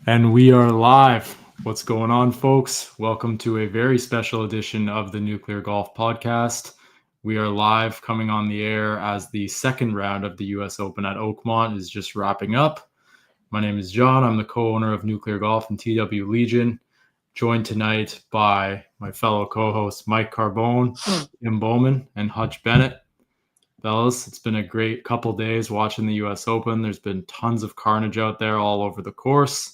And we are live. What's going on, folks? Welcome to a very special edition of the Nuclear Golf Podcast. We are live coming on the air as the second round of the US Open at Oakmont is just wrapping up. My name is John. I'm the co-owner of Nuclear Golf and TW Legion, joined tonight by my fellow co-hosts Mike Carbone, Tim Bowman, and Hutch Bennett. Fellas, it's been a great couple days watching the US Open. There's been tons of carnage out there all over the course.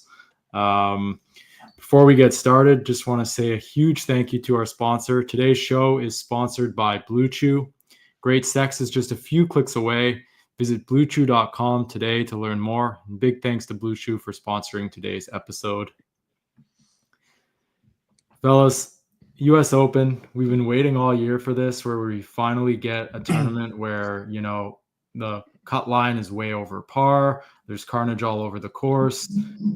Before we get started, just want to say a huge thank you to our sponsor. Today's show is sponsored by Blue Chew. Great sex is just a few clicks away. Visit bluechew.com today to learn more. And big thanks to Blue Chew for sponsoring today's episode. Fellas, US Open, we've been waiting all year for this, where we finally get a tournament where, the cut line is way over par. There's carnage all over the course.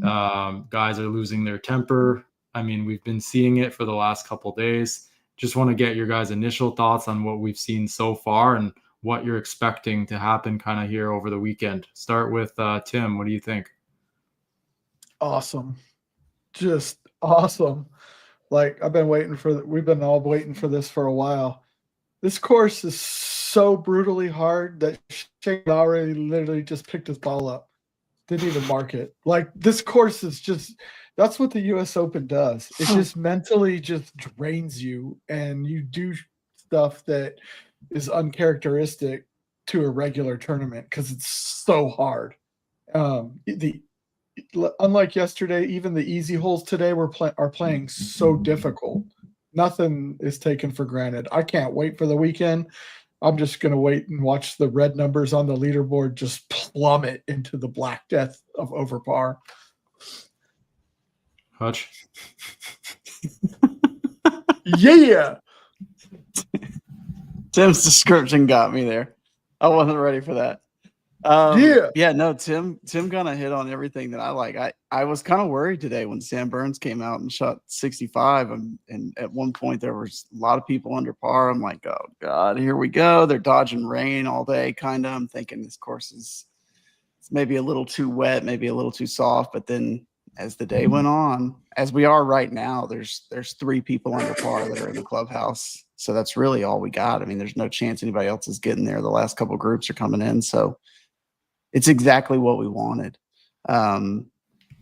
Guys are losing their temper. I mean, we've been seeing it for the last couple days. Just want to get your guys' initial thoughts on what we've seen so far and what you're expecting to happen kind of here over the weekend. Start with Tim. What do you think? Awesome. Just awesome. Like we've been all waiting for this for a while. This course is so brutally hard that Shane already literally just picked his ball up. Didn't even mark it. Like, this course is just, that's what the US Open does. It just mentally just drains you, and you do stuff that is uncharacteristic to a regular tournament because it's so hard. Unlike yesterday, even the easy holes today are playing so difficult. Nothing is taken for granted. I can't wait for the weekend. I'm just going to wait and watch the red numbers on the leaderboard just plummet into the black death of over par. Hutch? Yeah! Tim's description got me there. I wasn't ready for that. Tim kind of hit on everything that I like. I was kind of worried today when Sam Burns came out and shot 65, and at one point there was a lot of people under par. I'm like, oh God, here we go. They're dodging rain all day, kind of. I'm thinking this course is maybe a little too wet, maybe a little too soft. But then as the day went on, as we are right now, there's 3 people under par that are in the clubhouse. So that's really all we got. I mean, there's no chance anybody else is getting there. The last couple groups are coming in, so it's exactly what we wanted.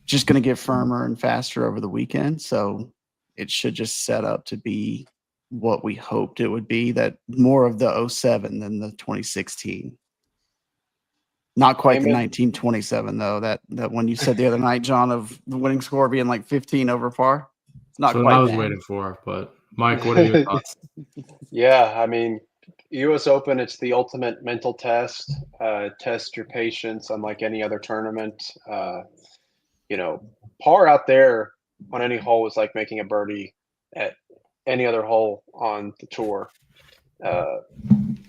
Just going to get firmer and faster over the weekend. So it should just set up to be what we hoped it would be, that more of the 07 than the 2016. Not quite the 1927, though. That one you said the other night, John, of the winning score being like 15 over par. It's not quite what I was waiting for, but Mike, what are your thoughts? Yeah, I mean, US Open, it's the ultimate mental test. Test your patience unlike any other tournament. Par out there on any hole is like making a birdie at any other hole on the tour.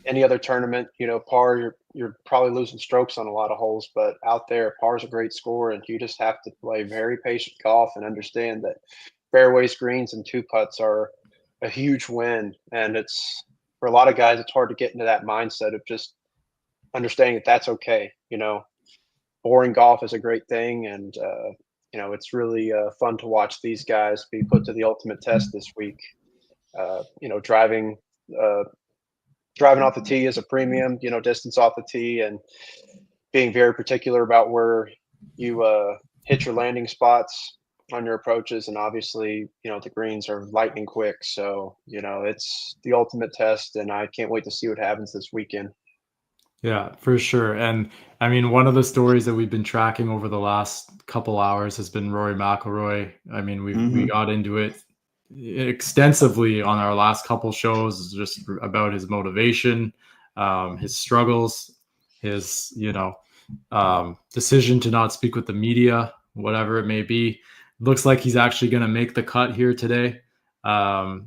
Any other tournament, par, you're probably losing strokes on a lot of holes, but out there, par is a great score, and you just have to play very patient golf and understand that fairways, greens, and 2-putts are a huge win. And it's, for a lot of guys, it's hard to get into that mindset of just understanding that that's okay. Boring golf is a great thing, and it's really fun to watch these guys be put to the ultimate test this week. Driving off the tee is a premium, distance off the tee, and being very particular about where you hit your landing spots on your approaches. And obviously, the greens are lightning quick. So, it's the ultimate test, and I can't wait to see what happens this weekend. Yeah, for sure. And I mean, one of the stories that we've been tracking over the last couple hours has been Rory McIlroy. I mean, we got into it extensively on our last couple shows, just about his motivation, his struggles, his, decision to not speak with the media, whatever it may be. Looks like he's actually going to make the cut here today.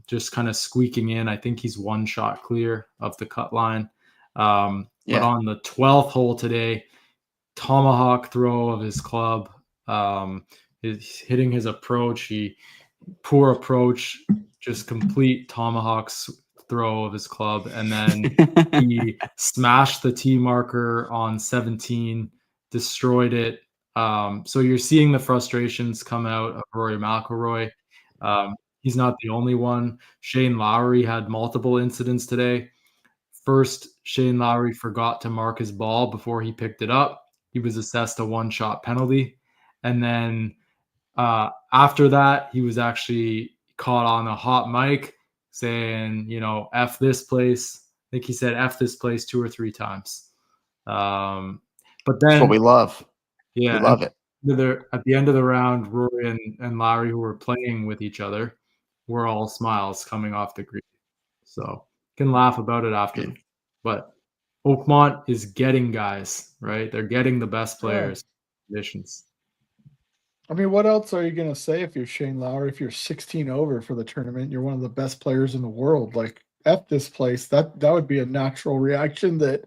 Just kind of squeaking in. I think he's 1 shot clear of the cut line. But on the 12th hole today, tomahawk throw of his club, hitting his approach. Poor approach, just complete tomahawks throw of his club. And then he smashed the tee marker on 17, destroyed it. So you're seeing the frustrations come out of Rory McIlroy. He's not the only one. Shane Lowry had multiple incidents today. First, Shane Lowry forgot to mark his ball before he picked it up. He was assessed a one-shot penalty. And then after that, he was actually caught on a hot mic saying, F this place. I think he said F this place 2 or 3 times. But then That's what we love. Yeah, we love it. At the end of the round, Rory and Lowry, who were playing with each other, were all smiles coming off the green. So can laugh about it after. Yeah. But Oakmont is getting guys, right? They're getting the best players. Conditions. I mean, what else are you going to say if you're Shane Lowry? If you're 16 over for the tournament, you're one of the best players in the world. Like, F this place. That would be a natural reaction that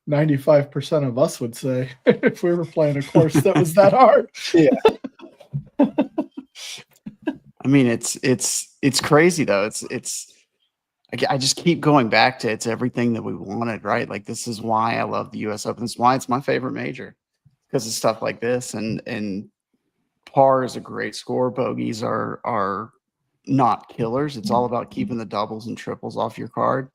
95% of us would say if we were playing a course that was that hard. Yeah. I mean, it's crazy though. I just keep going back to it's everything that we wanted, right? Like, this is why I love the U.S. Open. This is why it's my favorite major, because of stuff like this. And par is a great score. Bogeys are not killers. It's all about keeping the doubles and triples off your card.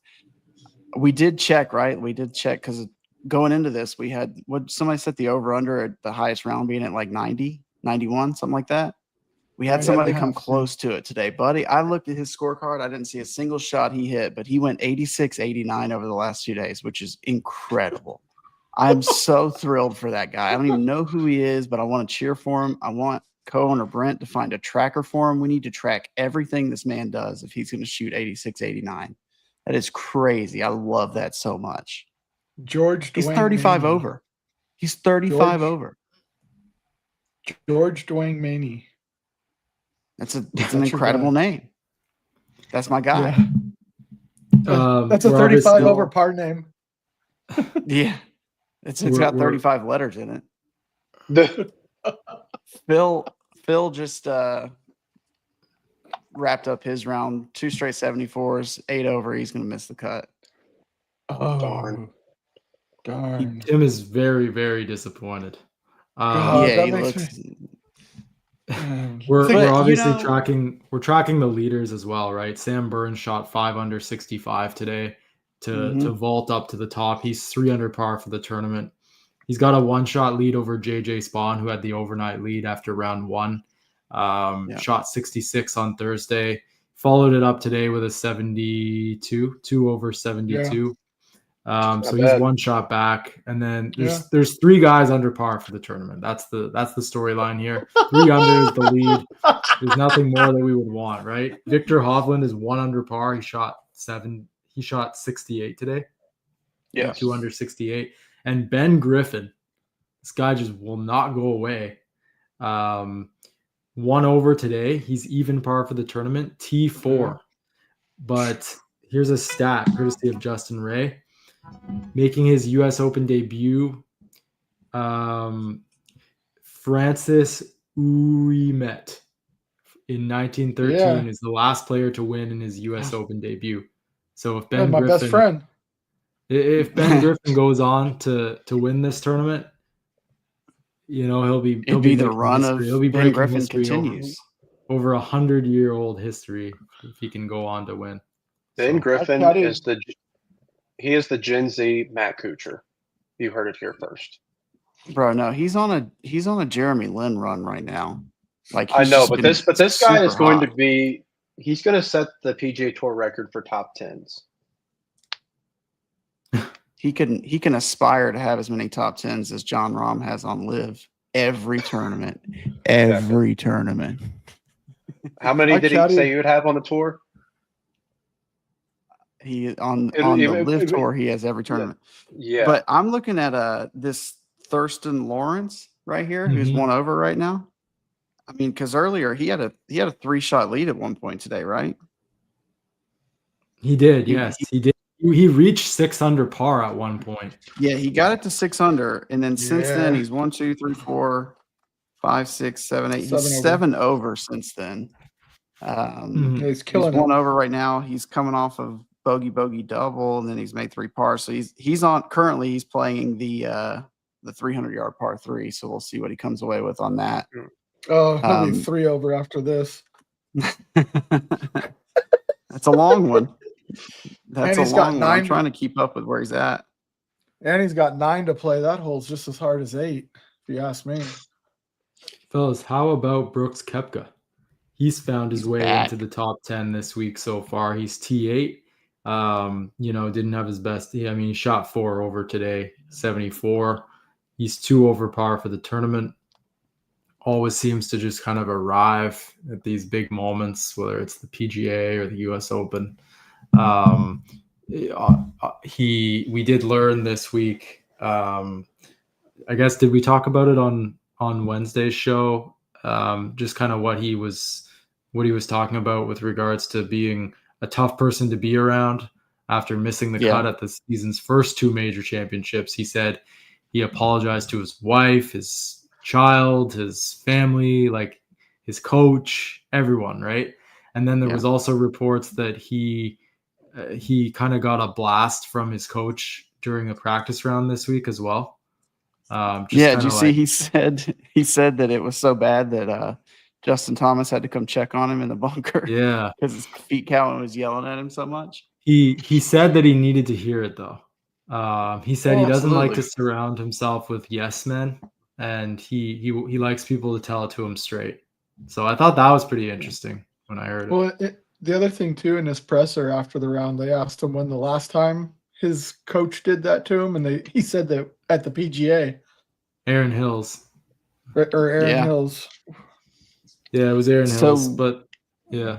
We did check, right? We did check because going into this, we had somebody set the over under at the highest round being at like 90, 91, something like that. We had somebody come close to it today. Buddy, I looked at his scorecard. I didn't see a single shot he hit, but he went 86, 89 over the last 2 days, which is incredible. I'm so thrilled for that guy. I don't even know who he is, but I want to cheer for him. I want co-owner Brent to find a tracker for him. We need to track everything this man does if he's going to shoot 86, 89. That is crazy. I love that so much. He's 35 over. He's 35 over. George Dwayne Maney. That's an incredible name. That's my guy. Yeah. That's a 35 over par name. Yeah. It's got 35 letters in it. Phil just wrapped up his round, 2 straight 74s, 8 over. He's going to miss the cut. Oh, darn. Tim is very, very disappointed. Yeah, he looks. We're obviously tracking the leaders as well, right? Sam Burns shot 5 under 65 today to vault up to the top. He's 3 under par for the tournament. He's got a 1-shot lead over JJ Spawn, who had the overnight lead after round 1. Shot 66 on Thursday. Followed it up today with a 72, 2 over 72. So he's 1 shot back, and then there's 3 guys under par for the tournament. That's the storyline here. 3 under is the lead. There's nothing more that we would want, right? Victor Hovland is 1 under par. He shot 68 today. Yeah, 2 under 68. And Ben Griffin, this guy just will not go away. 1 over today. He's even par for the tournament. T4. But here's a stat courtesy of Justin Ray. Making his U.S. Open debut, Francis Ouimet in 1913 is the last player to win in his U.S. Open debut. So if Ben Griffin, best friend, if Ben Griffin goes on to win this tournament, he'll be the run history. Of Ben Griffin continues over 100-year-old history if he can go on to win. Ben Griffin is the Gen Z Matt Kuchar. You heard it here first, bro. No, he's on a Jeremy Lin run right now. Like, I know, but this guy is going to be. He's going to set the PGA Tour record for top 10s. He can aspire to have as many top 10s as John Rahm has on Live every tournament. Every tournament. How many did he say he would have on the tour? He on the Live Tour, he has every tournament. Yeah. But I'm looking at this Thurston Lawrence right here, who's 1 over right now. I mean, because earlier he had a 3-shot lead at one point today, right? He did, yes, he did. He reached 6 under par at one point. Yeah, he got it to 6 under, and then since then he's 1, 2, 3, 4, 5, 6, 7, 8. He's 7 over since then. He's killing. He's 1 over right now. He's coming off of bogey double, and then he's made 3 pars. So he's on currently. He's playing the the 300-yard par 3. So we'll see what he comes away with on that. Oh, he'll be 3 over after this. That's a long one. That's And a he's got long one. I'm 9 trying to keep up with where he's at. And he's got 9 to play. That hole's just as hard as 8, if you ask me. Fellas, how about Brooks Koepka? He's found his He's way back. into the top 10 this week so far. He's T8. Didn't have his best. He shot 4 over today, 74. He's 2 over par for the tournament. Always seems to just kind of arrive at these big moments, whether it's the PGA or the US Open. We did learn this week. I guess, did we talk about it on Wednesday's show? Just kind of what he was talking about with regards to being a tough person to be around after missing the cut at the season's first 2 major championships. He said he apologized to his wife, his child, his family, like his coach, everyone, right? And then there was also reports that he kind of got a blast from his coach during a practice round this week as well. Did you see he said that it was so bad that Justin Thomas had to come check on him in the bunker. Yeah, because his feet cow was yelling at him so much. He said that he needed to hear it though. He said he doesn't like to surround himself with yes men, and he likes people to tell it to him straight. So I thought that was pretty interesting when I heard it. Well, the other thing too, in his presser after the round, they asked him when the last time his coach did that to him, and he said that at the PGA. Aaron Hills. Or Aaron Hills. Yeah, it was Aaron Hills, but yeah.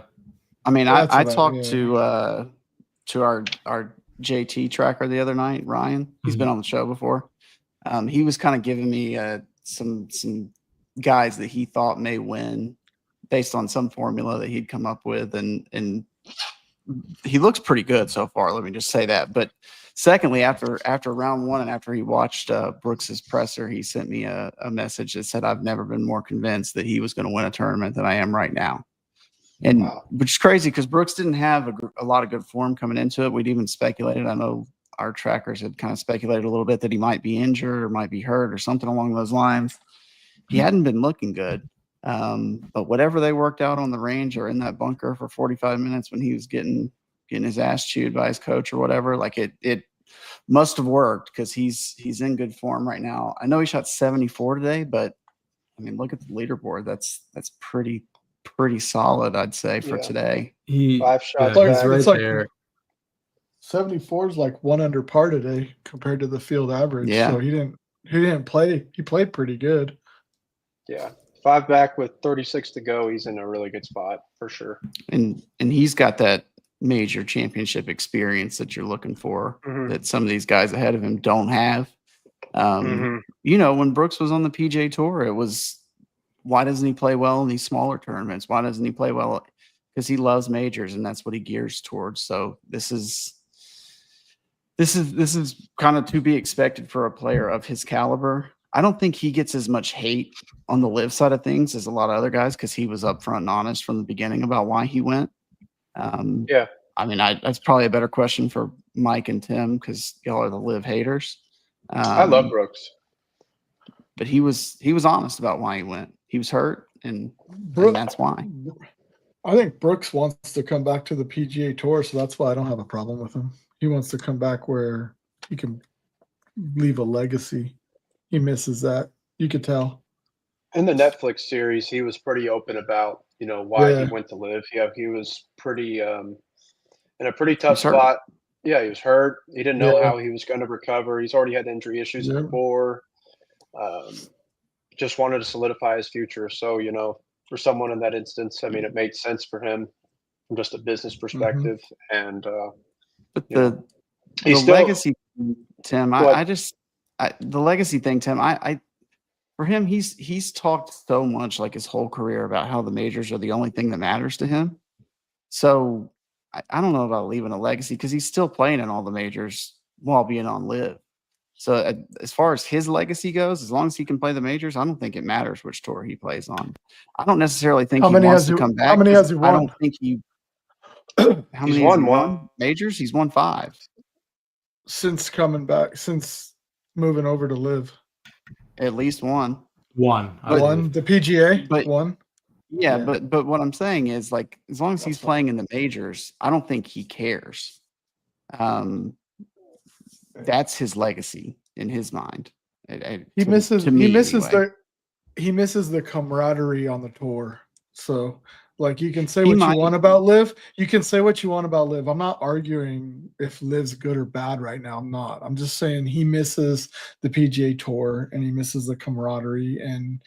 I mean, I talked to our JT tracker the other night, Ryan. He's been on the show before. He was kind of giving me some guys that he thought may win based on some formula that he'd come up with, and he looks pretty good so far. Let me just say that. But secondly, after round 1 and after he watched Brooks's presser, he sent me a message that said, "I've never been more convinced that he was going to win a tournament than I am right now." And which is crazy because Brooks didn't have a lot of good form coming into it. We'd even speculated. I know our trackers had kind of speculated a little bit that he might be injured or might be hurt or something along those lines. He hadn't been looking good. But whatever they worked out on the range or in that bunker for 45 minutes when he was getting his ass chewed by his coach or whatever, like it must have worked because he's in good form right now. I know he shot 74 today, but I mean, look at the leaderboard. That's pretty solid, I'd say, for today. 5 shots. He's right there. 74 is like 1 under par today compared to the field average. Yeah. So he didn't play. He played pretty good. Yeah. 5 back with 36 to go. He's in a really good spot for sure. And he's got that major championship experience that you're looking for that some of these guys ahead of him don't have. When Brooks was on the PGA Tour, it was, why doesn't he play well in these smaller tournaments? Why doesn't he play well? Because he loves majors, and that's what he gears towards. So this is kind of to be expected for a player of his caliber. I don't think he gets as much hate on the live side of things as a lot of other guys because he was upfront and honest from the beginning about why he went. I mean, that's probably a better question for Mike and Tim because y'all are the live haters. I love Brooks, but he was honest about why he went. He was hurt, and that's why. I think Brooks wants to come back to the PGA Tour, so that's why I don't have a problem with him. He wants to come back where he can leave a legacy. He misses that. You could tell. In the Netflix series, he was pretty open about, why he went to live. He was pretty in a pretty tough spot. Yeah, he was hurt. He didn't know how he was going to recover. He's already had injury issues before. Just wanted to solidify his future. So, for someone in that instance, I mean, it made sense for him from just a business perspective. And but the legacy, Tim, the legacy thing, Tim, for him, he's talked so much like his whole career about how the majors are the only thing that matters to him. So I don't know about leaving a legacy because he's still playing in all the majors while being on live. So as far as his legacy goes, as long as he can play the majors, I don't think it matters which tour he plays on. I don't necessarily think he wants to come back. How many has he won? I don't think he. How many has he won? Majors? He's won 5 since coming back, since moving over to live. At least one. One. I But- believe. One, the PGA, but- one. Yeah, Yeah. but what I'm saying is, like, as long as That's he's fine. playing in the majors, I don't think he cares. That's his legacy in his mind. He misses. to He me misses anyway. He misses the camaraderie on the tour. So, like, you can say He what you might. want about Liv. You can say what you want about Liv. I'm not arguing if Liv's good or bad right now. I'm not. I'm just saying he misses the PGA Tour and he misses the camaraderie. And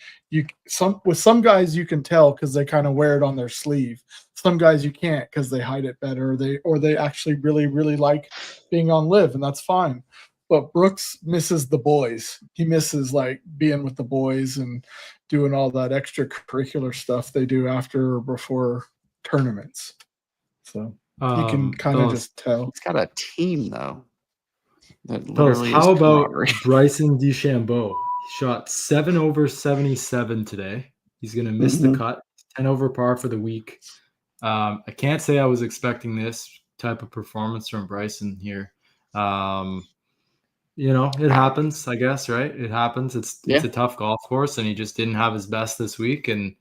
with some guys you can tell because they kind of wear it on their sleeve. Some guys you can't because they hide it better. Or they actually really really like being on Liv, and that's fine. But Brooks misses the boys. He misses like being with the boys and doing all that extracurricular stuff they do after or before tournaments. So you can kind of fellas, just tell. He's got a team though. That fellas, literally how is about camaraderie. Bryson DeChambeau? He shot 7 over 77 today. He's going to miss the Mhm. cut. 10 over par for the week. I can't say I was expecting this type of performance from Bryson here. It happens, I guess, right? It happens. It's a tough golf course, and he just didn't have his best this week, and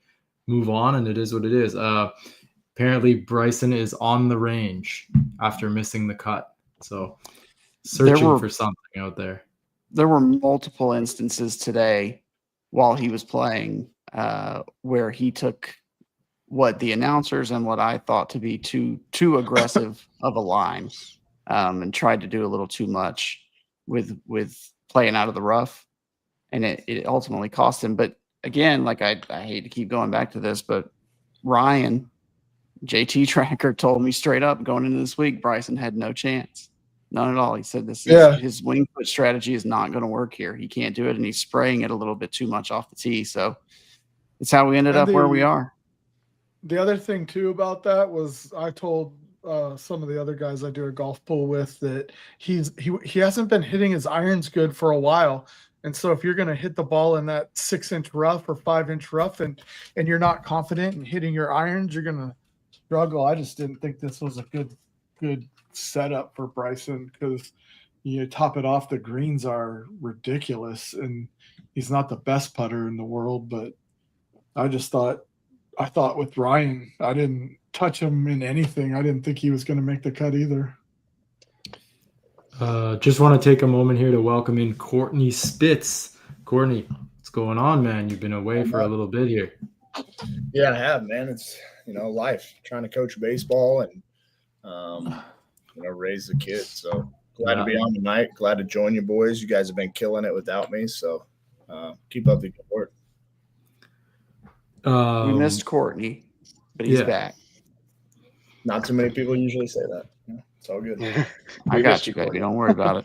move on, and it is what it is. Apparently, Bryson is on the range after missing the cut, so searching for something out there. There were multiple instances today while he was playing where he took what the announcers and what I thought to be too aggressive of a line, and tried to do a little too much with playing out of the rough, and it ultimately cost him. But again, like I hate to keep going back to this, but Ryan, JT Tracker, told me straight up going into this week, Bryson had no chance. None at all. He said his wing foot strategy is not going to work here. He can't do it, and he's spraying it a little bit too much off the tee. So it's how we ended up where we are. The other thing too about that was I told some of the other guys I do a golf pool with that he hasn't been hitting his irons good for a while. And so if you're going to hit the ball in that 6-inch rough or 5-inch rough and you're not confident in hitting your irons, you're going to struggle. I just didn't think this was a good setup for Bryson because you top it off, the greens are ridiculous and he's not the best putter in the world, but I thought with Ryan, I didn't touch him in anything. I didn't think he was going to make the cut either. Just want to take a moment here to welcome in Courtney Spitz. Courtney, what's going on, man? You've been away for a little bit here. Yeah, I have, man. It's, life, trying to coach baseball and, raise the kids. So glad to be on tonight. Glad to join you boys. You guys have been killing it without me. So keep up the good work. We missed Courtney, but he's back. Not too many people usually say that. Yeah, it's all good. I got you, baby. Don't worry about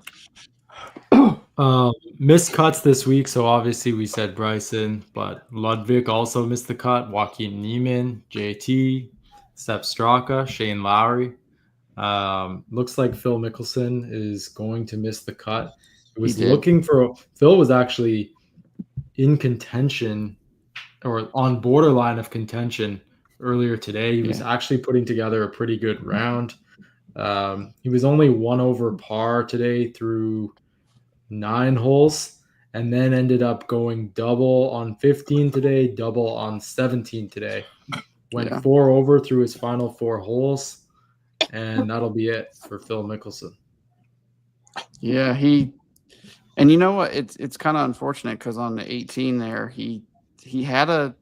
it. Missed cuts this week, so obviously we said Bryson, but Ludwig also missed the cut. Joaquin Niemann, JT, Sepp Straka, Shane Lowry. Looks like Phil Mickelson is going to miss the cut. Phil was actually in contention or on borderline of contention earlier today. He was actually putting together a pretty good round. He was only 1 over par today through 9 holes, and then ended up going double on 15 today, double on 17 today. Went 4 over through his final 4 holes, and that'll be it for Phil Mickelson. Yeah, and you know what? It's kind of unfortunate because on the 18 there, he had a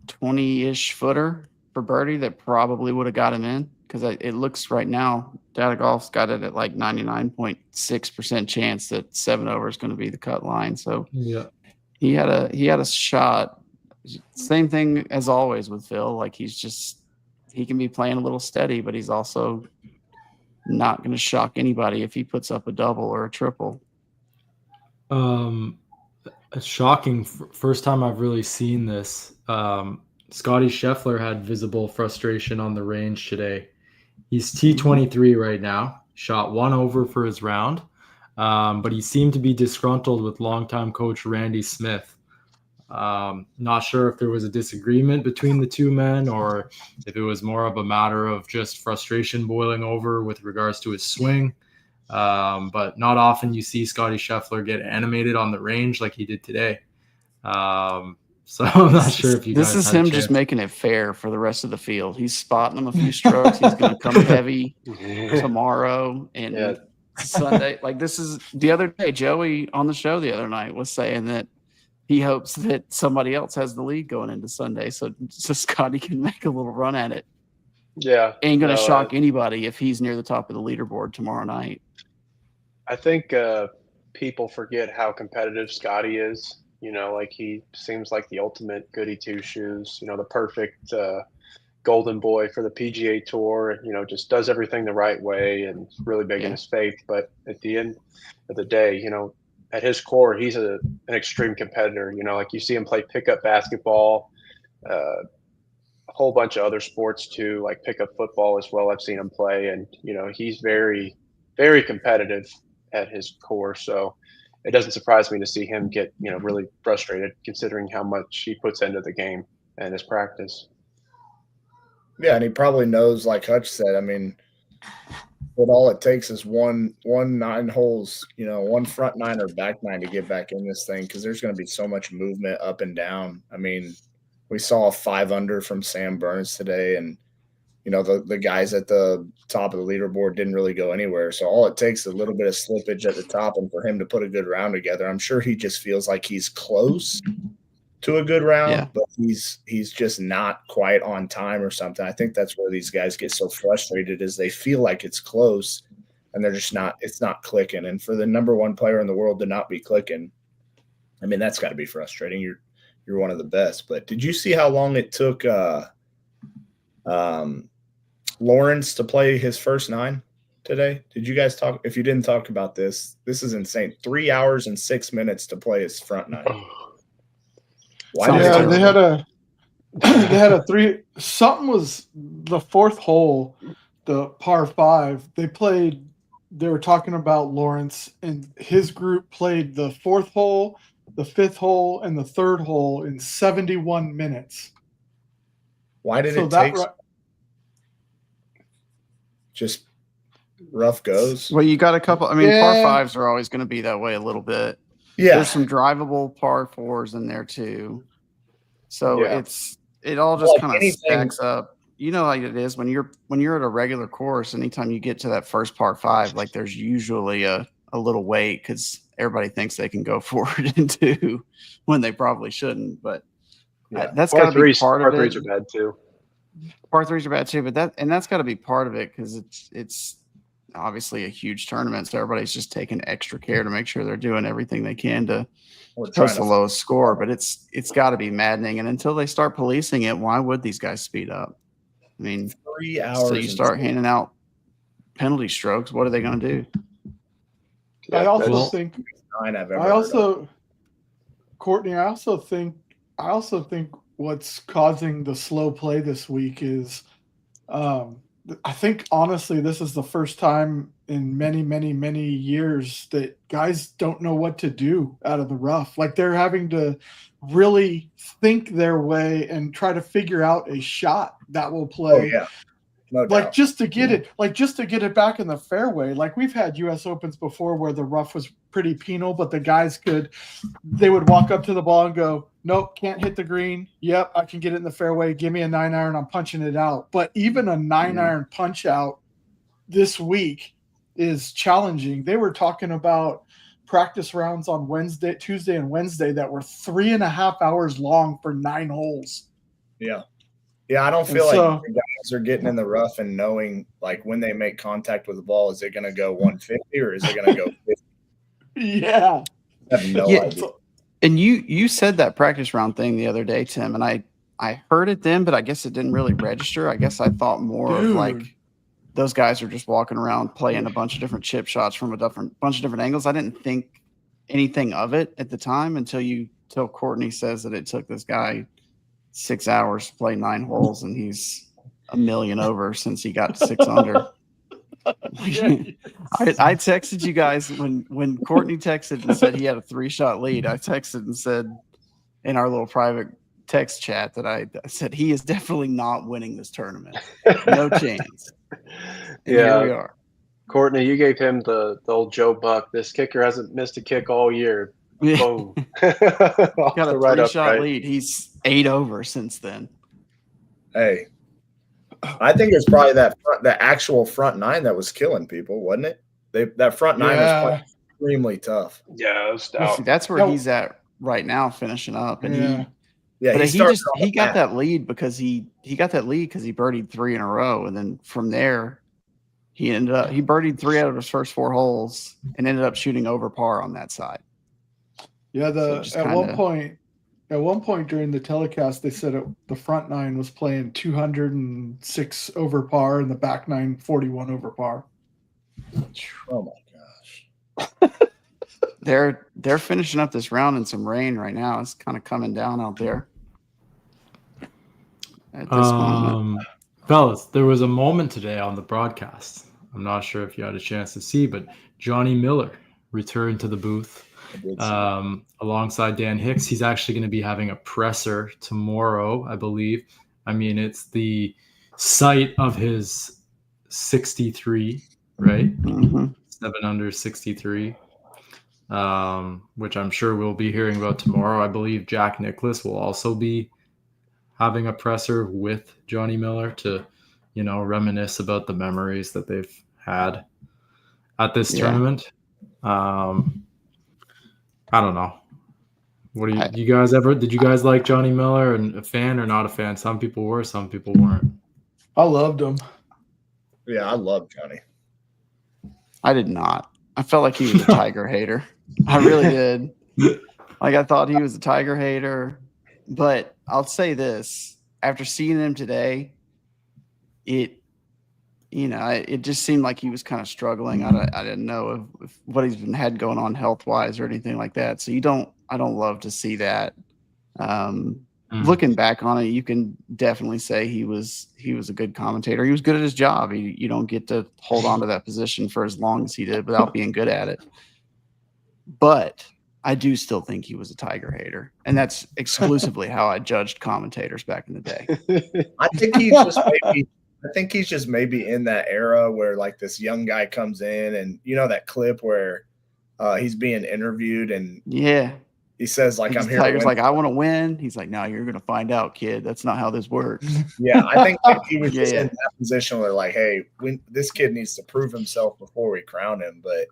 20-ish footer for birdie that probably would have got him in, because it looks right now, Data Golf's got it at like 99.6% chance that 7 over is going to be the cut line. So he had a shot. Same thing as always with Phil. Like he can be playing a little steady, but he's also not going to shock anybody if he puts up a double or a triple. Shocking. First time I've really seen this. Scotty Scheffler had visible frustration on the range today. He's T23 right now, shot 1 over for his round, but he seemed to be disgruntled with longtime coach Randy Smith. Not sure if there was a disagreement between the two men or if it was more of a matter of just frustration boiling over with regards to his swing. But not often you see Scotty Scheffler get animated on the range like he did today. So I'm not sure if you This guys is had a him just chance. making it fair for the rest of the field. He's spotting them a few strokes. He's going to come heavy tomorrow and Yeah. Sunday. Like this is the other day, Joey on the show the other night was saying that he hopes that somebody else has the lead going into Sunday, so Scotty can make a little run at it. Yeah. Ain't going to no, shock anybody if he's near the top of the leaderboard tomorrow night. I think people forget how competitive Scotty is. Like he seems like the ultimate goody two shoes. The perfect golden boy for the PGA Tour. And, just does everything the right way and really big in his faith. But at the end of the day, at his core, he's an extreme competitor. Like you see him play pickup basketball, a whole bunch of other sports too, like pickup football as well. I've seen him play, and he's very, very competitive at his core. So it doesn't surprise me to see him get really frustrated, considering how much he puts into the game and his practice. Yeah, and he probably knows, like Hutch said. I mean, but all it takes is one 9 holes, one front 9 or back 9 to get back in this thing, because there's going to be so much movement up and down. I mean, we saw a 5 under from Sam Burns today, and the guys at the top of the leaderboard didn't really go anywhere. So all it takes is a little bit of slippage at the top, and for him to put a good round together. I'm sure he just feels like he's close to a good round, but he's just not quite on time or something. I think that's where these guys get so frustrated, is they feel like it's close and they're just not. It's not clicking. And for the number 1 player in the world to not be clicking, I mean, that's got to be frustrating. You're one of the best. But did you see how long it took Lawrence to play his first 9 today? Did you guys talk? If you didn't talk about this, this is insane. 3 hours and 6 minutes to play his front 9. Yeah, they had a 3. Something was the 4th hole, the par 5. They were talking about Lawrence, and his group played the 4th hole, the 5th hole, and the 3rd hole in 71 minutes. Why did it take just rough goes? Well, you got a couple. I mean, par 5s are always going to be that way a little bit. Yeah, there's some drivable par 4s in there too. So it all just kind of stacks up. You know how it is when you're at a regular course. Anytime you get to that first par 5, like there's usually a little wait because everybody thinks they can go for it into when they probably shouldn't. But that's got to be part of it. Par 3s are bad too. Par 3s are bad too, but that's got to be part of it because it's obviously a huge tournament, so everybody's just taking extra care to make sure they're doing everything they can to post the lowest score. But it's got to be maddening, and until they start policing it, why would these guys speed up? I mean, 3 hours. So you start handing out penalty strokes. What are they going to do? I also think. Courtney. I also think what's causing the slow play this week is. I think honestly, this is the first time in many, many, many years that guys don't know what to do out of the rough. Like they're having to really think their way and try to figure out a shot that will play. Oh, yeah. No doubt. Just to get it back in the fairway. Like we've had US Opens before where the rough was pretty penal, but the guys they would walk up to the ball and go, nope, can't hit the green. Yep, I can get it in the fairway. Give me a 9-iron. I'm punching it out. But even a 9-iron punch out this week is challenging. They were talking about practice rounds on Tuesday and Wednesday that were 3.5 hours long for 9 holes. Yeah. Yeah, I don't feel like the guys are getting in the rough and knowing, like, when they make contact with the ball, is it going to go 150 or is it going to go 50? Yeah. I have no idea. And you said that practice round thing the other day, Tim, and I heard it then, but I guess it didn't really register. I guess I thought more of like those guys are just walking around playing a bunch of different chip shots from a bunch of different angles. I didn't think anything of it at the time until Courtney says that it took this guy 6 hours to play 9 holes, and he's $1 million over since he got to 6 under. I texted you guys when Courtney texted and said he had a 3-shot lead. I texted and said in our little private text chat that I said he is definitely not winning this tournament. No chance. And here we are. Courtney, you gave him the old Joe Buck. This kicker hasn't missed a kick all year. Boom. Got a Right up, 3-shot right? lead. He's 8 over since then. Hey, I think it's probably the actual front nine that was killing people, wasn't it? That front nine was playing extremely tough. Yeah, it was Well, stout. see, that's where he's at right now, finishing up, and he got that lead because he birdied 3 in a row, and then from there he birdied 3 out of his first 4 holes and ended up shooting over par on that side. Yeah, at one point during the telecast, they said the front nine was playing 206 over par and the back nine 41 over par. Oh my gosh! They're finishing up this round in some rain right now. It's kind of coming down out there at this moment. Fellas, there was a moment today on the broadcast. I'm not sure if you had a chance to see, but Johnny Miller returned to the booth alongside Dan Hicks. He's actually going to be having a presser tomorrow, I believe. I mean, it's the site of his 63, right? Mm-hmm. 7 under 63, which I'm sure we'll be hearing about tomorrow. I believe Jack Nicklaus will also be having a presser with Johnny Miller to, reminisce about the memories that they've had at this tournament. I don't know. What do you guys did you guys like Johnny Miller, and a fan or not a fan? Some people were, some people weren't. I loved him. Yeah, I love Johnny. I did not. I felt like he was a Tiger hater. I really did. Like, I thought he was a Tiger hater. But I'll say this: after seeing him today, it just seemed like he was kind of struggling. I didn't know if what he's had going on health wise or anything like that. So I don't love to see that. Looking back on it, you can definitely say he was a good commentator. He was good at his job. You don't get to hold on to that position for as long as he did without being good at it. But I do still think he was a Tiger hater, and that's exclusively how I judged commentators back in the day. I think he's just maybe in that era where like this young guy comes in, and that clip where he's being interviewed and he says like, "I'm here." Tiger's like, "I want to win." He's like, "No, you're going to find out, kid. That's not how this works." Yeah, I think he was just in that position where like, hey, this kid needs to prove himself before we crown him. But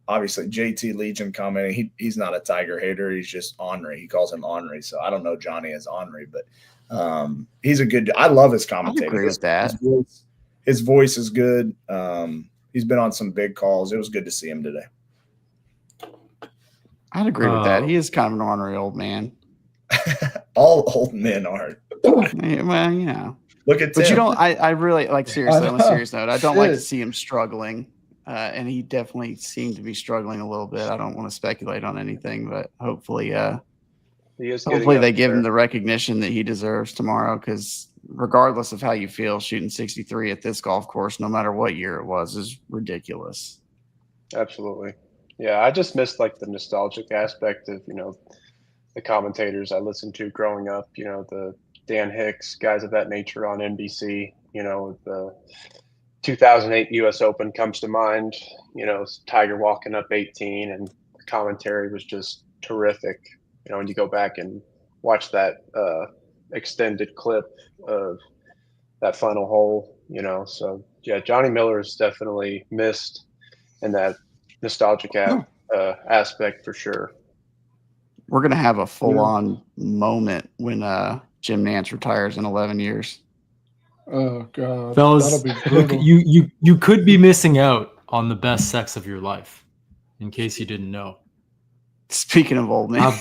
obviously JT Legion commenting, he's not a Tiger hater. He's just ornery. He calls him ornery. So I don't know Johnny as ornery, but he's a good. I love his commentating. I agree with that. His voice is good. He's been on some big calls. It was good to see him today. I'd agree with that. He is kind of an ornery old man. All old men are. Well, Look at Tim. Tim. I really like, seriously, on a serious note, I don't like to see him struggling. And he definitely seemed to be struggling a little bit. I don't want to speculate on anything, but hopefully they give him the recognition that he deserves tomorrow, because regardless of how you feel, shooting 63 at this golf course, no matter what year it was, is ridiculous. Absolutely. Yeah, I just missed like the nostalgic aspect of, the commentators I listened to growing up, the Dan Hicks, guys of that nature on NBC, the 2008 U.S. Open comes to mind, Tiger walking up 18, and the commentary was just terrific. When you go back and watch that extended clip of that final hole, so yeah, Johnny Miller is definitely missed in that nostalgic aspect for sure. We're going to have a full-on moment when Jim Nantz retires in 11 years. Oh God, fellas, you could be missing out on the best sex of your life, in case you didn't know. Speaking of old men,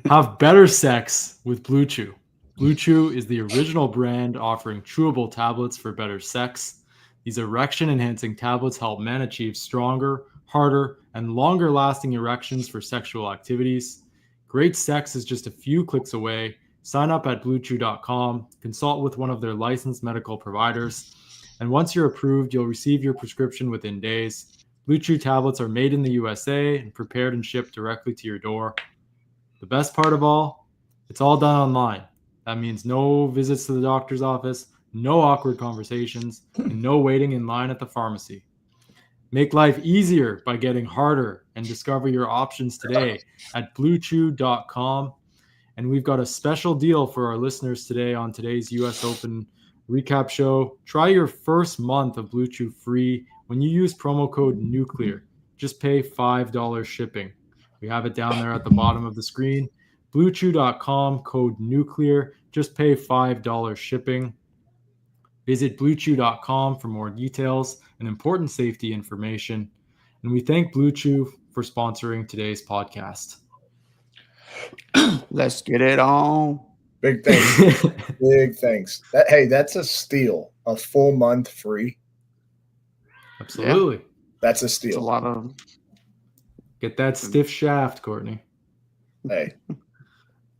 have better sex with Blue Chew. Blue Chew is the original brand offering chewable tablets for better sex. These erection-enhancing tablets help men achieve stronger, harder, and longer-lasting erections for sexual activities. Great sex is just a few clicks away. Sign up at bluechew.com, consult with one of their licensed medical providers, and once you're approved, you'll receive your prescription within days. Blue Chew tablets are made in the USA and prepared and shipped directly to your door. The best part of all, it's all done online. That means no visits to the doctor's office, no awkward conversations, and no waiting in line at the pharmacy. Make life easier by getting harder and discover your options today at bluechew.com. And we've got a special deal for our listeners today on today's US Open recap show. Try your first month of Blue Chew free when you use promo code Nuclr. Just pay $5 shipping. We have it down there at the bottom of the screen. BlueChew.com, code Nuclr. Just pay $5 shipping. Visit BlueChew.com for more details and important safety information. And we thank Blue Chew for sponsoring today's podcast. Let's get it on. Big thanks. Big thanks. That's a steal. A full month free. Absolutely. Yeah. That's a It's steal. a lot of. Get that stiff shaft, Courtney. Hey,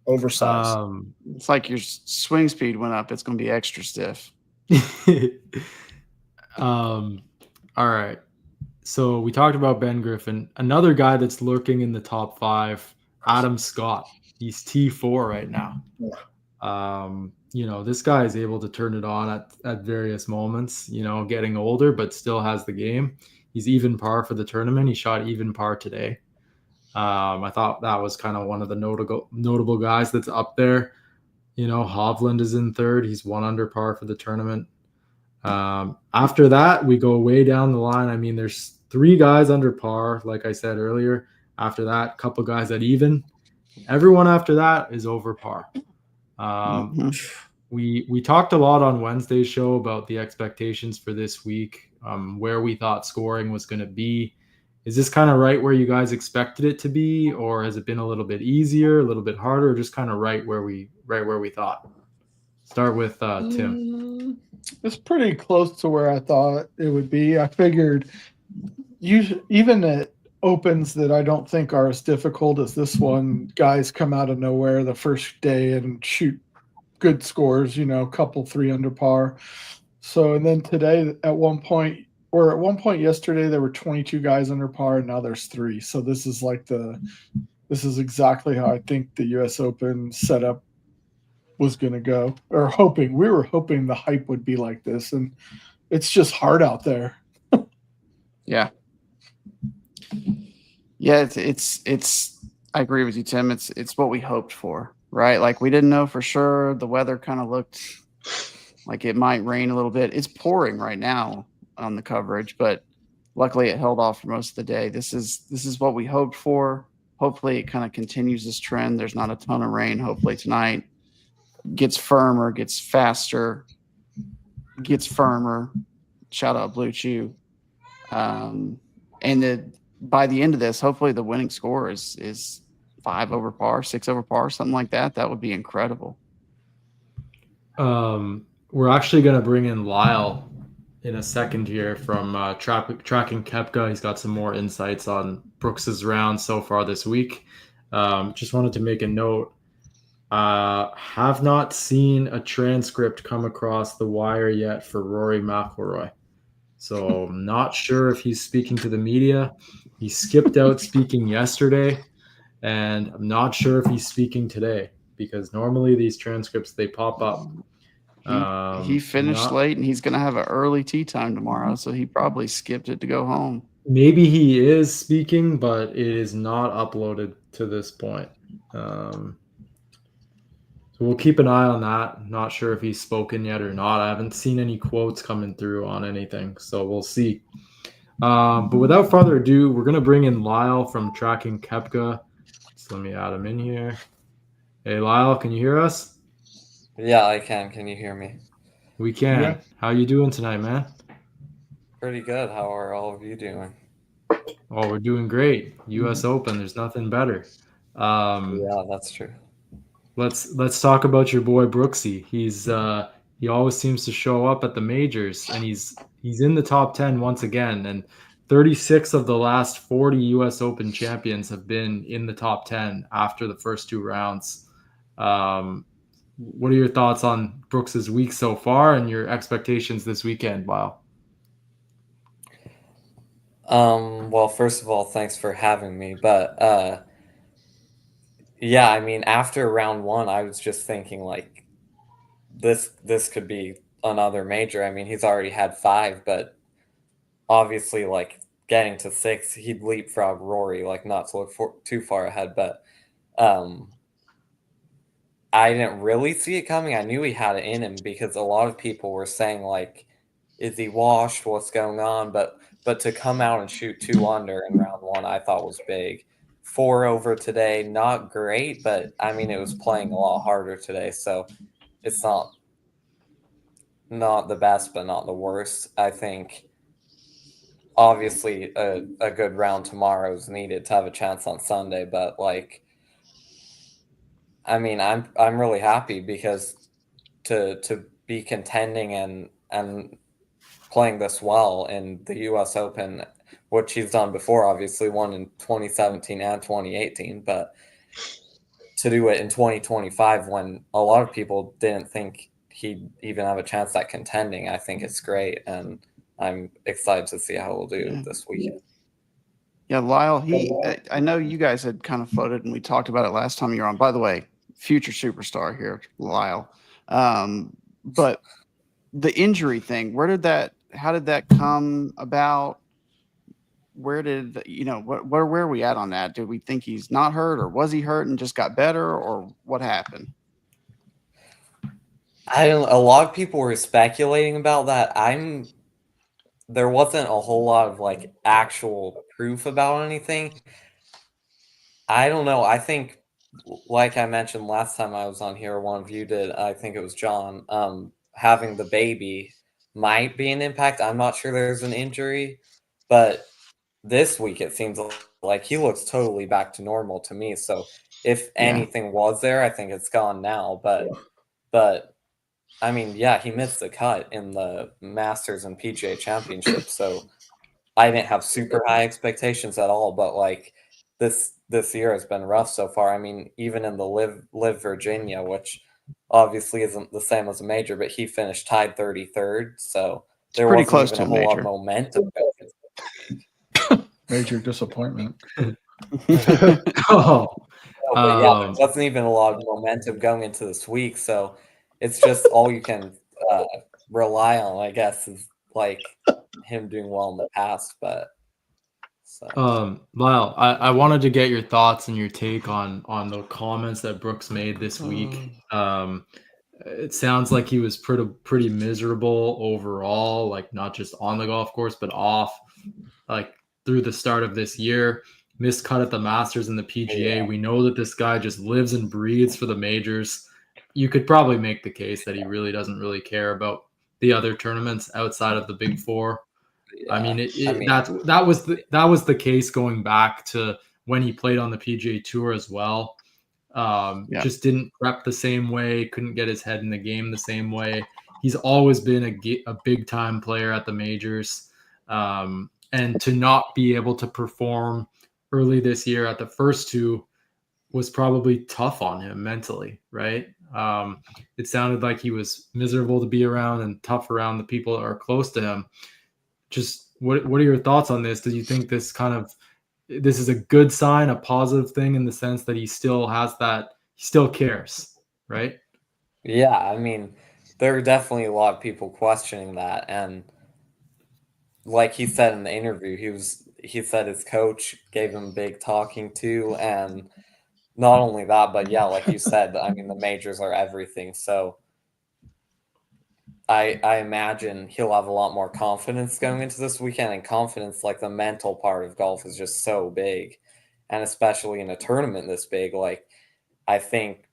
oversized. It's like your swing speed went up. It's going to be extra stiff. All right. So we talked about Ben Griffin. Another guy that's lurking in the top 5, Adam Scott. He's T4 right now. This guy is able to turn it on at various moments, getting older, but still has the game. He's even par for the tournament. He shot even par today. I thought that was kind of one of the notable guys that's up there. Hovland is in third. He's 1 under par for the tournament. After that, we go way down the line. I mean, there's 3 guys under par, like I said earlier. After that, a couple guys at even. Everyone after that is over par. We talked a lot on Wednesday's show about the expectations for this week, where we thought scoring was going to be. Is this kind of right where you guys expected it to be, or has it been a little bit easier, a little bit harder, or just kind of right where we thought? Start with Tim. It's pretty close to where I thought it would be. I figured even at opens that I don't think are as difficult as this one, guys come out of nowhere the first day and shoot good scores, a couple 3 under par. So, and then today at one point yesterday, there were 22 guys under par, and now there's 3. So this is exactly how I think the US Open setup was going to go, or we were hoping the hype would be like this, and it's just hard out there. Yeah. Yeah, it's I agree with you, Tim. It's what we hoped for, right? Like, we didn't know for sure. The weather kind of looked like it might rain a little bit. It's pouring right now on the coverage, but luckily it held off for most of the day. This is what we hoped for. Hopefully it kind of continues this trend. There's not a ton of rain. Hopefully tonight gets firmer, gets faster, gets firmer. Shout out Blue Chew. By the end of this, hopefully the winning score is 5 over par, 6 over par, something like that. That would be incredible. We're actually going to bring in Lyle in a second here from Tracking Kepka. He's got some more insights on Brooks's round so far this week. Just wanted to make a note. Have not seen a transcript come across the wire yet for Rory McIlroy. So I'm not sure if he's speaking to the media. He skipped out speaking yesterday, and I'm not sure if he's speaking today, because normally these transcripts, they pop up. He finished late, and he's going to have an early tee time tomorrow, so he probably skipped it to go home. Maybe he is speaking, but it is not uploaded to this point. So we'll keep an eye on that. Not sure if he's spoken yet or not. I haven't seen any quotes coming through on anything, so we'll see. But without further ado, we're going to bring in Lyle from Tracking Kepka. So let me add him in here. Hey, Lyle, can you hear us? Yeah, I can. Can you hear me? We can. Yeah. How you doing tonight, man? Pretty good. How are all of you doing? Oh, we're doing great. US Open. There's nothing better. Yeah, that's true. Let's talk about your boy Brooksy. He always seems to show up at the majors, and he's in the top 10 once again. And 36 of the last 40 US Open champions have been in the top 10 after the first 2 rounds. What are your thoughts on Brooks's week so far, and your expectations this weekend, Lyle? Well, first of all, thanks for having me. But yeah, I mean, after round 1, I was just thinking like this could be another major. I mean, he's already had 5, but obviously like getting to 6, he'd leapfrog Rory, like not to look too far ahead, but I didn't really see it coming. I knew he had it in him because a lot of people were saying like, is he washed? What's going on? But to come out and shoot 2 under in round 1, I thought was big. 4 over today, not great, but I mean it was playing a lot harder today, so it's not the best, but not the worst. I think obviously a good round tomorrow is needed to have a chance on Sunday, but like, I mean, I'm really happy because to be contending and playing this well in the U.S. Open, which he's done before, obviously won in 2017 and 2018, but to do it in 2025 when a lot of people didn't think he'd even have a chance at contending, I think it's great, and I'm excited to see how we'll do this weekend. Yeah, Lyle, I know you guys had kind of floated, and we talked about it last time you were on. By the way, future superstar here, Lyle. But the injury thing, how did that come about? Where did, where are we at on that? Do we think he's not hurt, or was he hurt and just got better, or what happened? A lot of people were speculating about that. There wasn't a whole lot of like actual proof about anything. I don't know. I think, like I mentioned last time I was on here, one of you did, I think it was John, having the baby might be an impact. I'm not sure there's an injury, but this week it seems like he looks totally back to normal to me. So if anything was there, I think it's gone now. But I mean, yeah, he missed the cut in the Masters and PGA Championship, so I didn't have super high expectations at all. But like this year has been rough so far. I mean, even in the Live Virginia, which obviously isn't the same as a major, but he finished tied 33rd, so there pretty wasn't close even to a a whole lot major. of momentum. Major disappointment. Oh, But yeah, there wasn't even a lot of momentum going into this week, so it's just all you can rely on, I guess, is like him doing well in the past. But Lyle, I wanted to get your thoughts and your take on the comments that Brooks made this week. It sounds like he was pretty miserable overall, like not just on the golf course, but off, like through the start of this year. Missed cut at the Masters and the PGA. Yeah. We know that this guy just lives and breathes for the majors. You could probably make the case that he really doesn't really care about the other tournaments outside of the Big Four. Yeah. I mean, that was the case going back to when he played on the PGA Tour as well. Just didn't prep the same way, couldn't get his head in the game the same way. He's always been a big time player at the majors, and to not be able to perform early this year at the first 2 was probably tough on him mentally, right? It sounded like he was miserable to be around and tough around the people that are close to him. Just what are your thoughts on this? Do you think this is a good sign, a positive thing in the sense that he still cares, right? Yeah, I mean, there are definitely a lot of people questioning that, and like he said in the interview, he said his coach gave him a big talking to, and not only that, but yeah, like you said, I mean, the majors are everything. So I imagine he'll have a lot more confidence going into this weekend, and confidence, like the mental part of golf, is just so big, and especially in a tournament this big. Like, I think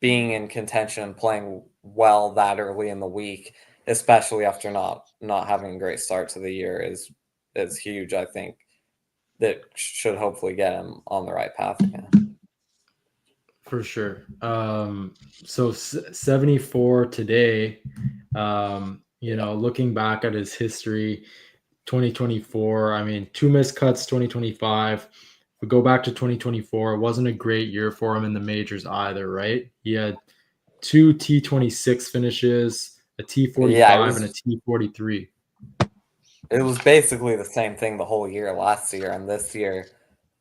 being in contention and playing well that early in the week, especially after not having a great start to the year, is huge. I think that should hopefully get him on the right path again. For sure. So 74 today. Looking back at his history, 2024. I mean, 2 missed cuts. 2025. We go back to 2024. It wasn't a great year for him in the majors either, right? He had 2 T26 finishes, a T45, and a T43. It was basically the same thing the whole year last year, and this year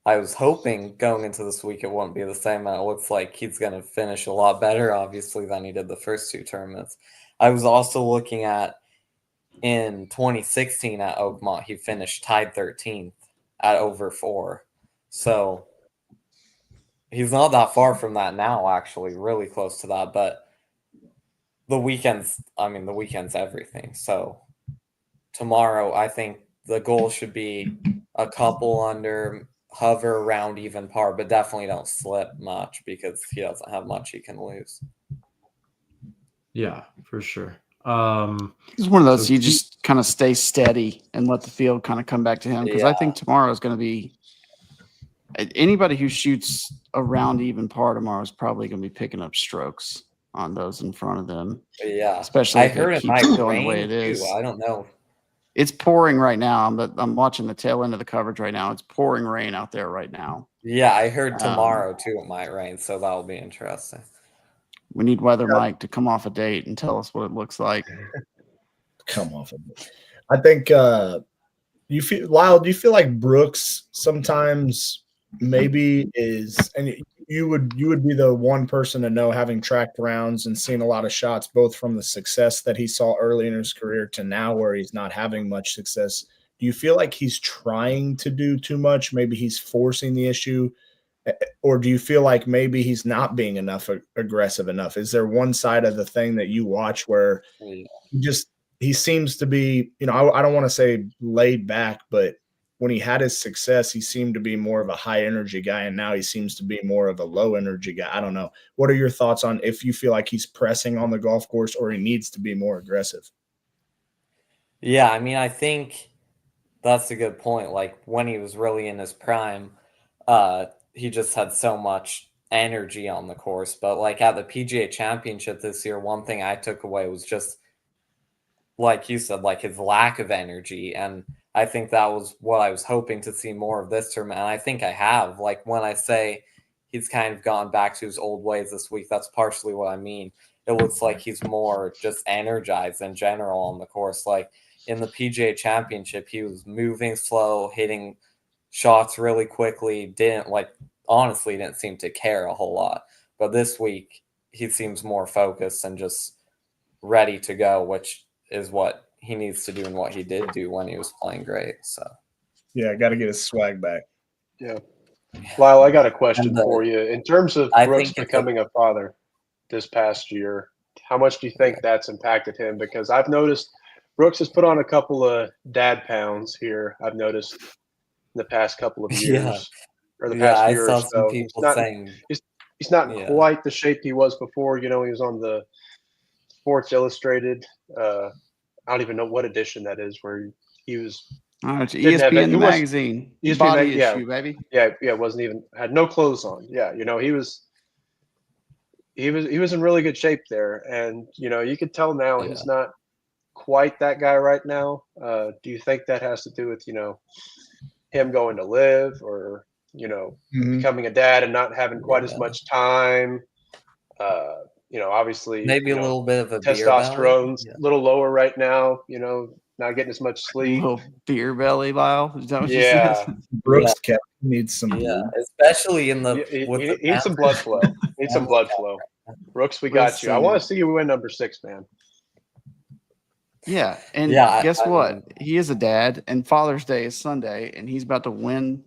I was hoping going into this week it wouldn't be the same, and it looks like he's going to finish a lot better, obviously, than he did the first 2 tournaments. I was also looking at in 2016 at Oakmont, he finished tied 13th at over 4. So he's not that far from that now, actually, really close to that. But the weekend's everything. So tomorrow, I think the goal should be a couple under, hover around even par, but definitely don't slip much because he doesn't have much he can lose. Yeah, for sure. It's one of those So you just kind of stay steady and let the field kind of come back to him, because I Yeah. think tomorrow is going to be anybody who shoots around even par tomorrow is probably going to be picking up strokes on those in front of them, Yeah, especially I if heard it it keeps might going the way rain it too. is. I don't know. It's pouring right now, but I'm watching the tail end of the coverage right now. It's pouring rain out there right now. Yeah, I heard tomorrow too it might rain, so that'll be interesting. We need Weather Mike to come off a date and tell us what it looks like. Come off of it. I think you feel, Lyle, do you feel like Brooks sometimes maybe is, and you would be the one person to know, having tracked rounds and seen a lot of shots, both from the success that he saw early in his career to now where he's not having much success. Do you feel like he's trying to do too much? Maybe he's forcing the issue, or do you feel like maybe he's not being aggressive enough? Is there one side of the thing that you watch where he seems to be, I don't want to say laid back, but when he had his success, he seemed to be more of a high energy guy, and now he seems to be more of a low energy guy. I don't know. What are your thoughts on if you feel like he's pressing on the golf course or he needs to be more aggressive? Yeah, I mean, I think that's a good point. Like when he was really in his prime, he just had so much energy on the course. But like at the PGA Championship this year, one thing I took away was just, like you said, like his lack of energy. And I think that was what I was hoping to see more of this tournament. And I think I have. Like when I say he's kind of gone back to his old ways this week, that's partially what I mean. It looks like he's more just energized in general on the course. Like in the PGA Championship, he was moving slow, hitting shots really quickly, honestly didn't seem to care a whole lot. But this week, he seems more focused and just ready to go, which is what he needs to do and what he did do when he was playing great. So yeah, got to get his swag back. Yeah. Lyle, I got a question for you. In terms of Brooks becoming a father this past year, how much do you think that's impacted him? Because I've noticed Brooks has put on a couple of dad pounds here. I've noticed in the past couple of years, or the past year or so. He's not in quite the shape he was before. He was on the Sports Illustrated. I don't even know what edition that is, where he was. It's ESPN magazine. ESPN body issue, baby. Yeah. Wasn't even, had no clothes on. Yeah, he was in really good shape there, and you could tell now he's not quite that guy right now. Do you think that has to do with him going to live, or becoming a dad and not having quite as much time? Obviously maybe a little bit of a testosterone's a little lower right now. Not getting as much sleep. A little beer belly, Lyle. Is that what you said? Brooks needs some. Especially in the. He needs some blood flow. Needs some blood flow. Brooks, we got you. I want to see you win number 6, man. Yeah, and guess what? He is a dad, and Father's Day is Sunday, and he's about to win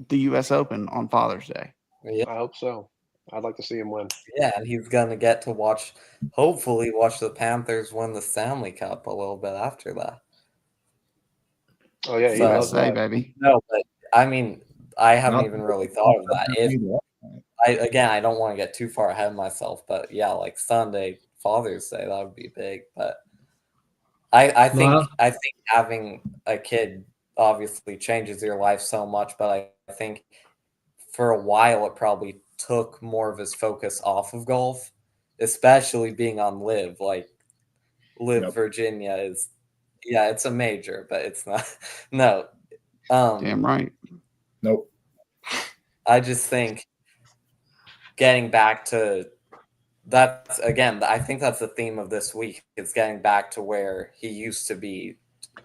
the U.S. Open on Father's Day. Yeah. I hope so. I'd like to see him win. Yeah, and he's going to get to hopefully watch the Panthers win the Stanley Cup a little bit after that. Oh, yeah, USA, baby. No, but I mean, I haven't even really thought of that. I don't want to get too far ahead of myself, but yeah, like Sunday, Father's Day, that would be big. But I think having a kid obviously changes your life so much, but I think for a while it probably took more of his focus off of golf, especially being on Live. Like Live Virginia is, it's a major, but it's not. No, damn right. Nope. I just think getting back to that's, again, I think that's the theme of this week. It's getting back to where he used to be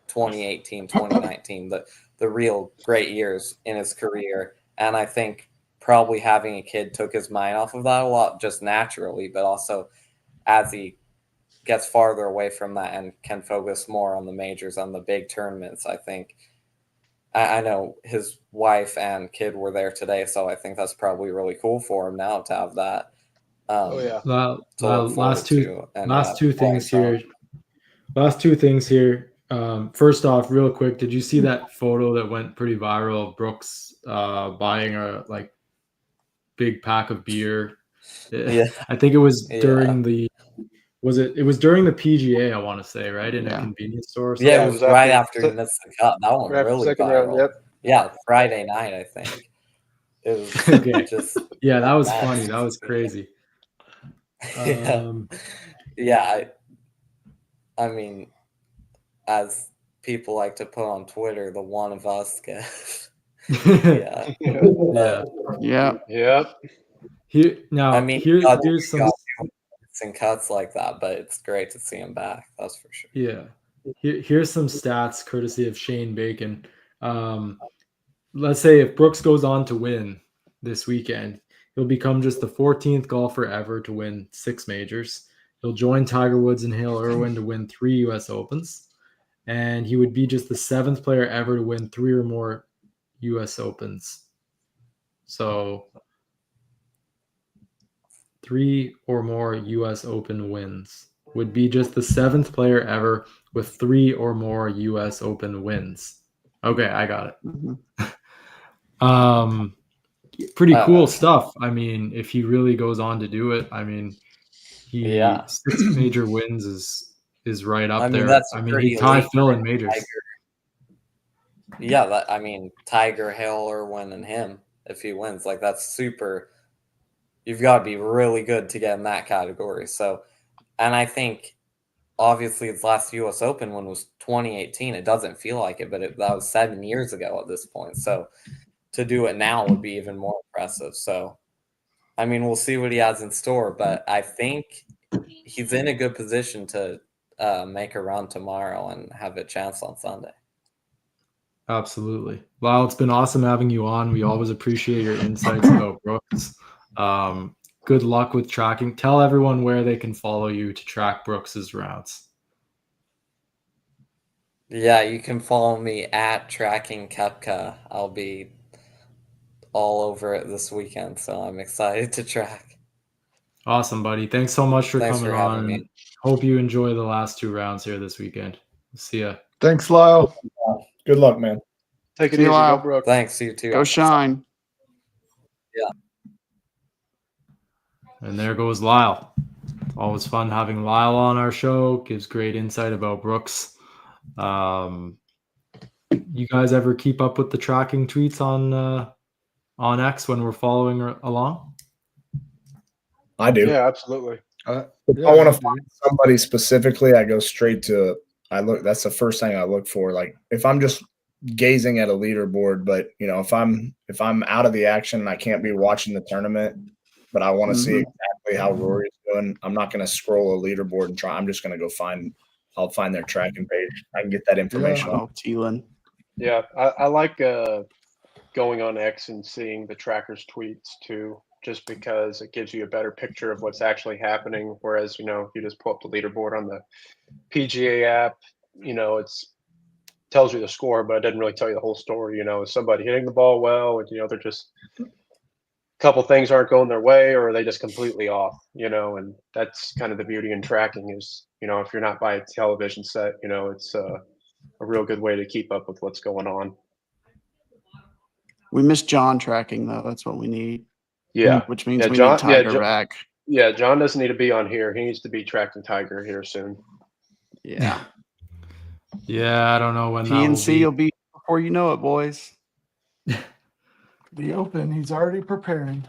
2018, 2019, the real great years in his career. And I think probably having a kid took his mind off of that a lot, just naturally, but also as he gets farther away from that and can focus more on the majors, on the big tournaments. I think I know his wife and kid were there today, so I think that's probably really cool for him now to have that. Oh yeah. To look last forward two to and, last two things from. here. Last two things here. First off, real quick, did you see that photo that went pretty viral of Brooks buying a like big pack of beer? Yeah. I think it was Yeah. during the it was during the PGA, I want to say, right? In a Yeah. convenience store or Yeah, something. it was right after he missed the cut. That one Right after really second round, viral. yep. Yeah, Friday night, I think. It was Okay. just Yeah, that was nuts. funny. That was crazy. Yeah. Yeah, I mean, as people like to put on Twitter, the one of us guess. Yeah. Yeah. Yeah. Yep. Here now, I mean, here's some and cuts like that, but it's great to see him back. That's for sure. yeah. Here's some stats courtesy of Shane Bacon. Let's say if Brooks goes on to win this weekend, he'll become just the 14th golfer ever to win 6 majors. He'll join Tiger Woods and Hale Irwin to win 3 U.S. Opens, and he would be just the 7th player ever to win 3 or more U.S. Opens. So 3 or more U.S. Open wins would be just the 7th player ever with 3 or more U.S. Open wins. Okay, I got it. Mm-hmm. Pretty cool stuff. I mean, if he really goes on to do it, I mean, 6 major wins is right up there. That's I mean, he tied Phil in majors. Yeah, Tiger, Hale, Irwin, and him. If he wins, like that's super. You've got to be really good to get in that category. So, and I think obviously his last U.S. Open one was 2018. It doesn't feel like it, but that was 7 years ago at this point. So to do it now would be even more impressive. So, I mean, we'll see what he has in store, but I think he's in a good position to make a run tomorrow and have a chance on Sunday. Absolutely. Lyle, it's been awesome having you on. We always appreciate your insights about Brooks. Good luck with tracking. Tell everyone where they can follow you to track Brooks's routes. Yeah, you can follow me at Tracking Kepka. I'll be all over it this weekend, so I'm excited to track. Awesome, buddy. Thanks so much for coming on. Me. Hope you enjoy the last 2 rounds here this weekend. See ya. Thanks, Lyle. Good luck, man. Take it See easy. you, Lyle. Go Brooks. Thanks, you too. Go shine. Yeah. And there goes Lyle. Always fun having Lyle on our show. Gives great insight about Brooks. You guys ever keep up with the tracking tweets on X when we're following along? I do. Yeah, absolutely. If I want to find somebody specifically, I go straight to that's the first thing I look for. Like if I'm just gazing at a leaderboard, but if I'm out of the action and I can't be watching the tournament, but I want to see exactly how Rory's doing, I'm not going to scroll a leaderboard and try. I'm just going to go I'll find their tracking page. I can get that information. Oh, Thielen. Yeah, I like going on X and seeing the trackers' tweets too, just because it gives you a better picture of what's actually happening. Whereas, you just pull up the leaderboard on the PGA app, it's tells you the score, but it doesn't really tell you the whole story. Is somebody hitting the ball well, and they're just a couple things aren't going their way, or are they just completely off? And that's kind of the beauty in tracking is, if you're not by a television set, it's a real good way to keep up with what's going on. We miss John tracking though. That's what we need. Yeah, which means we John, need Tiger back. Yeah, John doesn't need to be on here. He needs to be tracking Tiger here soon. Yeah. Yeah, I don't know when PNC will be before you know it, boys. The Open, he's already preparing.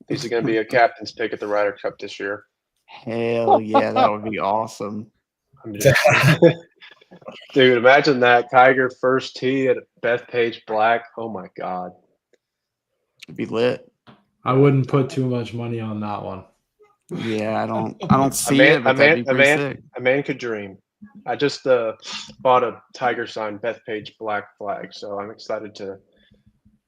Is he going to be a captain's pick at the Ryder Cup this year? Hell yeah, that would be awesome. Dude, imagine that. Tiger first tee at Bethpage Black. Oh my God. It'd be lit. I wouldn't put too much money on that one. Yeah, I don't see it, but that'd be pretty sick. A man could dream. I just bought a Tiger sign Bethpage Black flag, so I'm excited to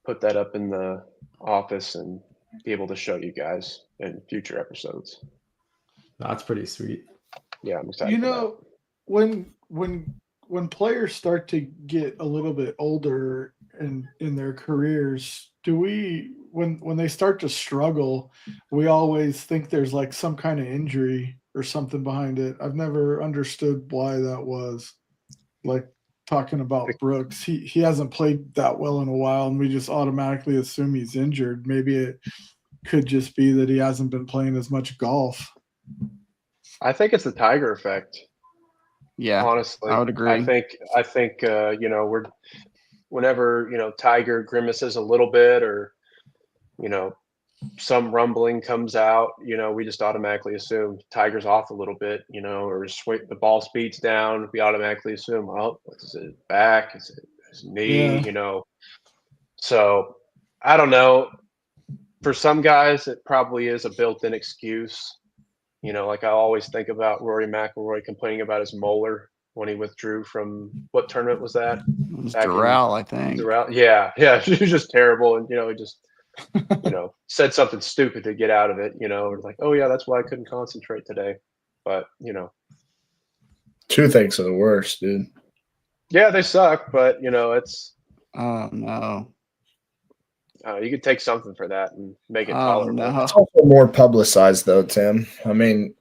put that up in the office and be able to show you guys in future episodes. That's pretty sweet. yeah, I'm excited. You for know, when players start to get a little bit older in their careers, do we when they start to struggle, we always think there's like some kind of injury or something behind it. I've never understood why that was. Like talking about Brooks, he hasn't played that well in a while, and we just automatically assume he's injured. Maybe it could just be that he hasn't been playing as much golf. I think it's the Tiger effect. Yeah, Honestly, I would agree. I think you know, we're whenever, you know, Tiger grimaces a little bit, or, you know, some rumbling comes out, you know, we just automatically assume Tiger's off a little bit, you know, or the ball speed's down. We automatically assume, oh, is it back? Is it his knee? Yeah. You know, so I don't know. For some guys, it probably is a built-in excuse. You know, like I always think about Rory McIlroy complaining about his molar when he withdrew from, what tournament was that? It was Back in Doral, I think. Doral. Yeah, he was just terrible, and, you know, he just, you know, said something stupid to get out of it. You know, or like, oh yeah, that's why I couldn't concentrate today. But, you know, Toothaches are the worst, dude. yeah, they suck, but, you know, it's Oh no. you could take something for that and make it Oh tolerable. no. It's also more publicized, though, Tim. I mean,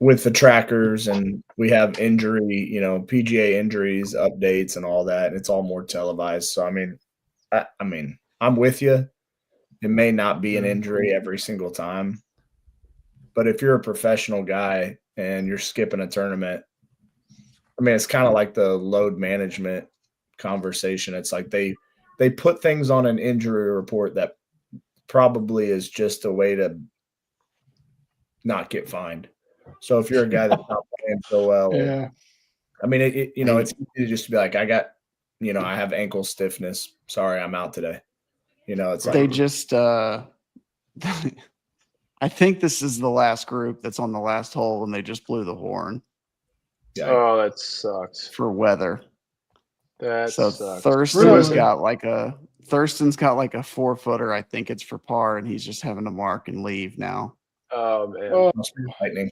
with the trackers, and we have injury, you know, PGA injuries, updates, and all that. And it's all more televised. So, I mean, I'm with you. It may not be an injury every single time, but if you're a professional guy and you're skipping a tournament, I mean, it's kind of like the load management conversation. It's like they put things on an injury report that probably is just a way to not get fined. So if you're a guy that's not playing so well, Yeah. I mean, you know, it's easy to just be like, I have ankle stiffness. Sorry, I'm out today. You know, it's They like, just I think this is the last group that's on the last hole, and they just blew the horn yeah, Oh, that sucks. for weather. That So sucks. Thurston's Really? got like a 4-footer. I think it's for par, and he's just having to mark and leave now. Oh man, Oh, must be lightning.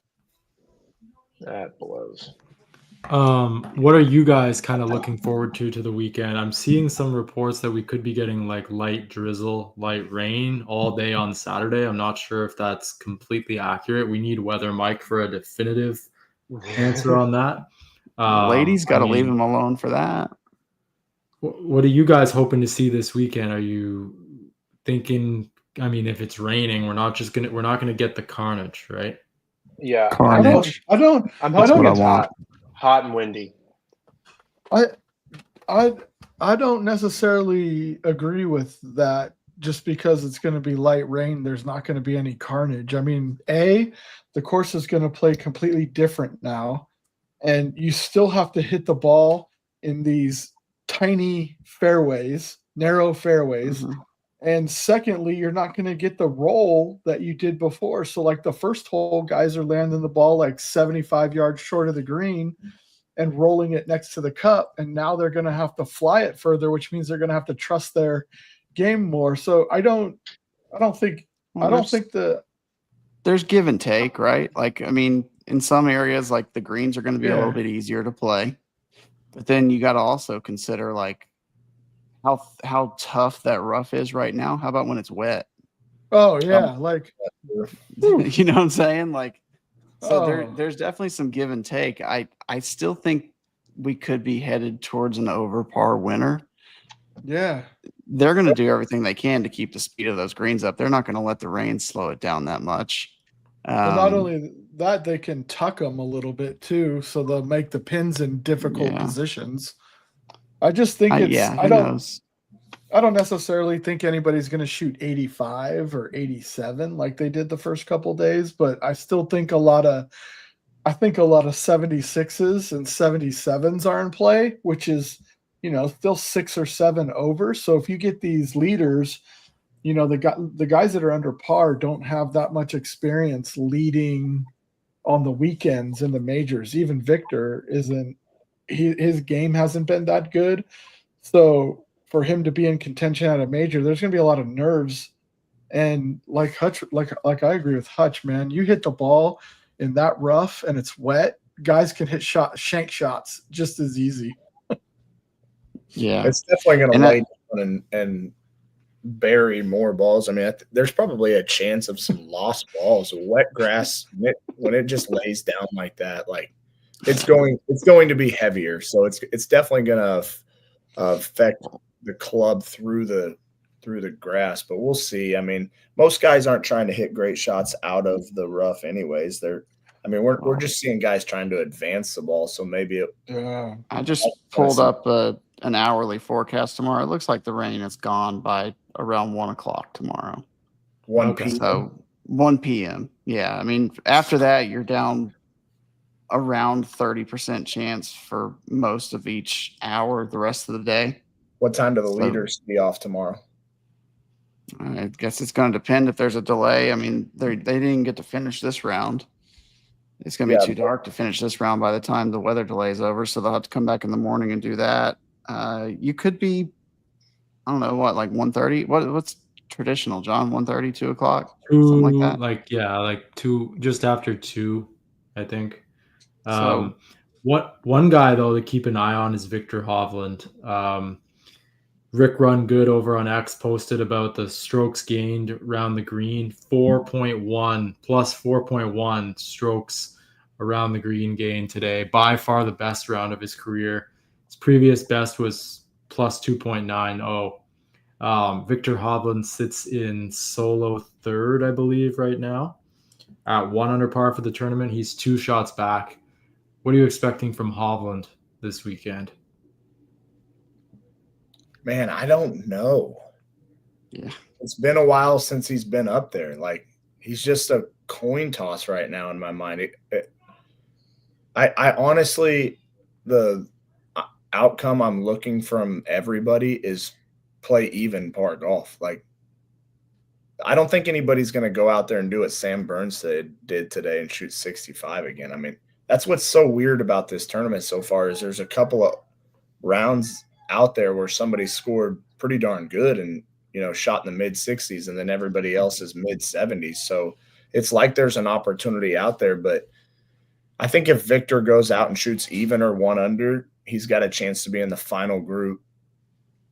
that blows. What are you guys kind of looking forward to the weekend? I'm seeing some reports that we could be getting like light drizzle, light rain all day on Saturday. I'm not sure if that's completely accurate. We need Weather Mike for a definitive answer on that. The ladies got to I leave mean, him alone for that. what are you guys hoping to see this weekend? Are you thinking? I mean, if it's raining, we're not gonna get the carnage, right? Yeah, Carnage. I don't. I'm That's hoping what I it's want. hot and windy. I don't necessarily agree with that. Just because it's going to be light rain, there's not going to be any carnage. I mean, the course is going to play completely different now, and you still have to hit the ball in these tiny fairways, narrow fairways. Mhm. And secondly, you're not going to get the roll that you did before. So, like the first hole, guys are landing the ball like 75 yards short of the green and rolling it next to the cup. And now they're going to have to fly it further, which means they're going to have to trust their game more. So I don't think There's give and take, right? Like, I mean, in some areas, like the greens are going to be a little Yeah. bit easier to play, but then you got to also consider like how tough that rough is right now. How about when it's wet? Oh yeah, like You know what I'm saying? Like, so Oh. there's definitely some give and take. I still think we could be headed towards an over par winner. yeah. They're going to do everything they can to keep the speed of those greens up. They're not going to let the rain slow it down that much. Well, not only that, they can tuck them a little bit too, so they'll make the pins in difficult Yeah. positions. I just think who knows? I don't necessarily think anybody's going to shoot 85 or 87 like they did the first couple days, but I still think a lot of 76s and 77s are in play, which is, you know, still 6 or 7 over. So if you get these leaders, you know, the guys that are under par don't have that much experience leading on the weekends in the majors. Even Victor his game hasn't been that good. So for him to be in contention at a major, there's going to be a lot of nerves And like Hutch, like I agree with Hutch, man. You hit the ball in that rough and it's wet, guys can hit shank shots just as easy. Yeah, It's definitely going And to I- lay down and bury more balls. I mean, there's probably a chance of some lost balls. Wet grass, when it just lays down like that, like it's going to be heavier. So it's definitely going to affect the club through the grass. But we'll see. I mean, most guys aren't trying to hit great shots out of the rough, anyways. We're just seeing guys trying to advance the ball. So maybe I just pulled up an hourly forecast tomorrow. It looks like the rain is gone by around 1 o'clock tomorrow. 1 Okay. p.m. So 1 p.m. Yeah, I mean, after that, you're down around 30% chance for most of each hour the rest of the day. What time do the So- leaders be off tomorrow? I guess it's going to depend if there's a delay. I mean, they didn't get to finish this round. It's going to be too dark to finish this round by the time the weather delay is over. So they'll have to come back in the morning and do that. You could be, I don't know what, like 1:30. What's traditional, John? 1:30, 2 o'clock, something like that. Like 2, just after 2, I think. So- One guy though to keep an eye on is Victor Hovland. Rick Run Good over on X posted about the strokes gained around the green, 4.1 plus 4.1 strokes around the green gain today. By far the best round of his career. His previous best was plus 2.90. Victor Hovland sits in solo third, I believe, right now. At 1 under par for the tournament, he's 2 shots back. What are you expecting from Hovland this weekend? Man, I don't know. Yeah. It's been a while since he's been up there. Like, he's just a coin toss right now in my mind. I honestly, the outcome I'm looking from everybody is play even par golf. Like, I don't think anybody's going to go out there and do what Sam Burns did today and shoot 65 again. I mean, that's what's so weird about this tournament so far is there's a couple of rounds out there where somebody scored pretty darn good and, shot in the mid 60s and then everybody else is mid 70s. So it's like there's an opportunity out there, but I think if Victor goes out and shoots even or 1 under, he's got a chance to be in the final group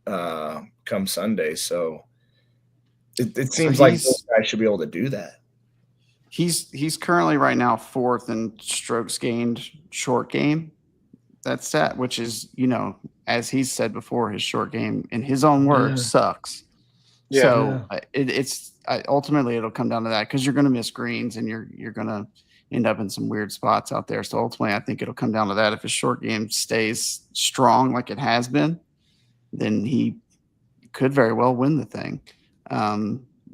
come Sunday. So it seems like those guys should be able to do that. He's currently right now 4th in strokes gained short game. That's that, which is, as he's said before, his short game, in his own words, sucks. Yeah. So it's ultimately it'll come down to that because you're going to miss greens and you're going to end up in some weird spots out there. So ultimately, I think it'll come down to that. If his short game stays strong like it has been, then he could very well win the thing.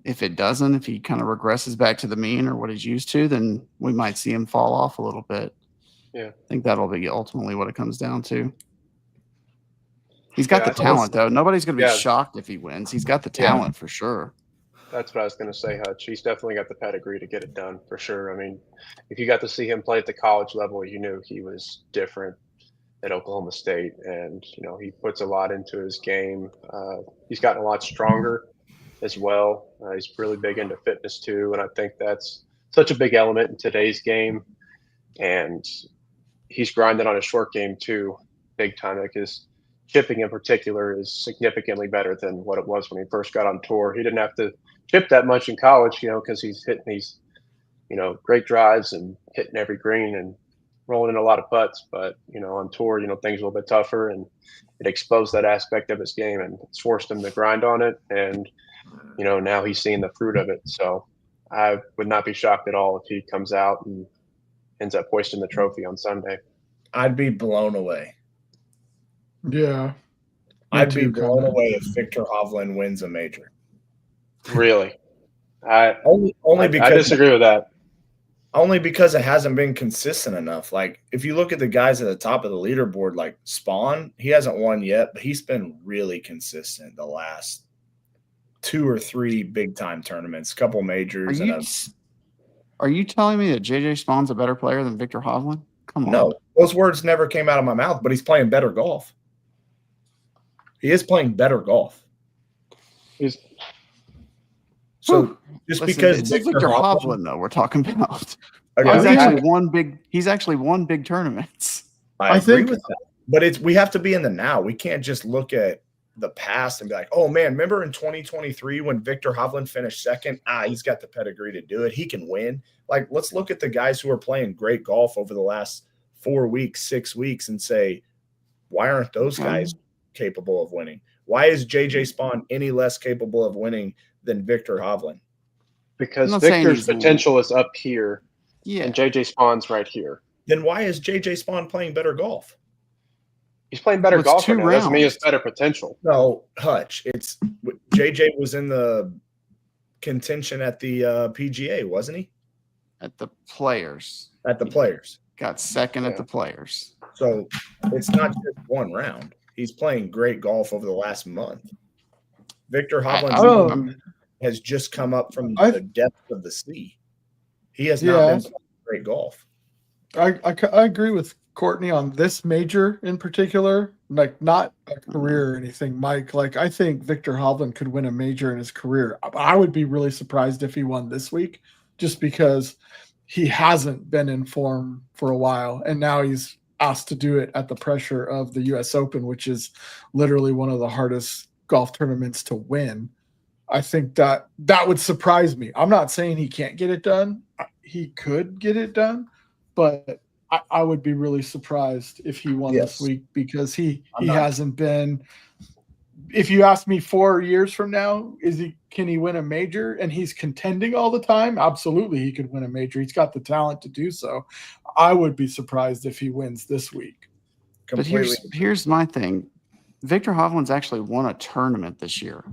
If it doesn't, if he kind of regresses back to the mean or what he's used to, then we might see him fall off a little bit. Yeah. I think that'll be ultimately what it comes down to. He's got the I think talent, though. Nobody's going to be Yeah. shocked if he wins. He's got the talent for sure. That's what I was going to say, Hutch. He's definitely got the pedigree to get it done for sure. I mean, if you got to see him play at the college level, you knew he was different at Oklahoma State. And, he puts a lot into his game. He's gotten a lot stronger as well. He's really big into fitness too. And I think that's such a big element in today's game. And he's grinding on his short game too, big time. Like his chipping in particular is significantly better than what it was when he first got on tour. He didn't have to chip that much in college, because he's hitting these, great drives and hitting every green and rolling in a lot of putts. But, on tour, things are a little bit tougher, and it exposed that aspect of his game and it's forced him to grind on it. And, now he's seeing the fruit of it. So I would not be shocked at all if he comes out and ends up hoisting the trophy on Sunday. I'd be blown away. Yeah. I'd be blown away if Victor Hovland wins a major. Really? Only because I disagree with that. Only because it hasn't been consistent enough. Like, if you look at the guys at the top of the leaderboard, like Spawn, he hasn't won yet, but he's been really consistent the last 2 or 3 big-time tournaments, a couple majors. Are you telling me that JJ Spawn's a better player than Victor Hovland? Come on. No, those words never came out of my mouth, but he's playing better golf. He is playing better golf. So just Listen, because it's Victor Hovland, though, we're talking about. Okay, He's I actually won big tournaments. I agree think- with that. But we have to be in the now. We can't just look at the past and be like, oh man, remember in 2023 when Victor Hovland finished second? He's got the pedigree to do it. He can win. Like, let's look at the guys who are playing great golf over the last 4 weeks, 6 weeks, and say, why aren't those guys capable of winning? Why is JJ Spawn any less capable of winning than Victor Hovland? Because I'm not saying Victor's he's- potential is up here Yeah. and JJ Spawn's right here. Then why is JJ Spawn playing better golf? He's playing better Well, it's golf right 2 now. Doesn't mean rounds. it's better potential. No, Hutch. It's JJ was in the contention at the PGA, wasn't he? At the Players. At the Players. Got second at Yeah. the Players. So it's not just one round. He's playing great golf over the last month. Victor Hovland has just come up from the depths of the sea. He has not been playing great golf. I agree with Courtney on this major in particular, like not a career or anything, Mike. Like, I think Victor Hovland could win a major in his career. I would be really surprised if he won this week, just because he hasn't been in form for a while, and now he's asked to do it at the pressure of the U.S. Open, which is literally one of the hardest golf tournaments to win. I think that would surprise me. I'm not saying he can't get it done. He could get it done, but I would be really surprised if he won this week, because he hasn't been. If you ask me 4 years from now, can he win a major and he's contending all the time? Absolutely, he could win a major. He's got the talent to do so. I would be surprised if he wins this week. Completely. But here's my thing. Victor Hovland's actually won a tournament this year.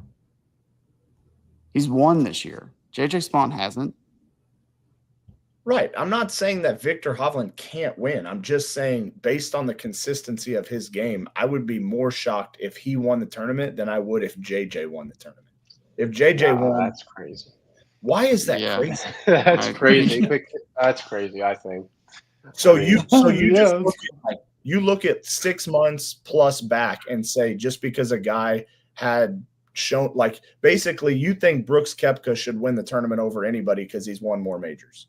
He's won this year. JJ Spawn hasn't. Right. I'm not saying that Victor Hovland can't win. I'm just saying, based on the consistency of his game, I would be more shocked if he won the tournament than I would if JJ won the tournament. If JJ won, that's crazy. Why is that Yeah. crazy? That's crazy. That's crazy, I think. So I mean, you Yeah, just look at, you look at 6 months plus back and say, just because a guy had shown, like, basically you think Brooks Koepka should win the tournament over anybody because he's won more majors.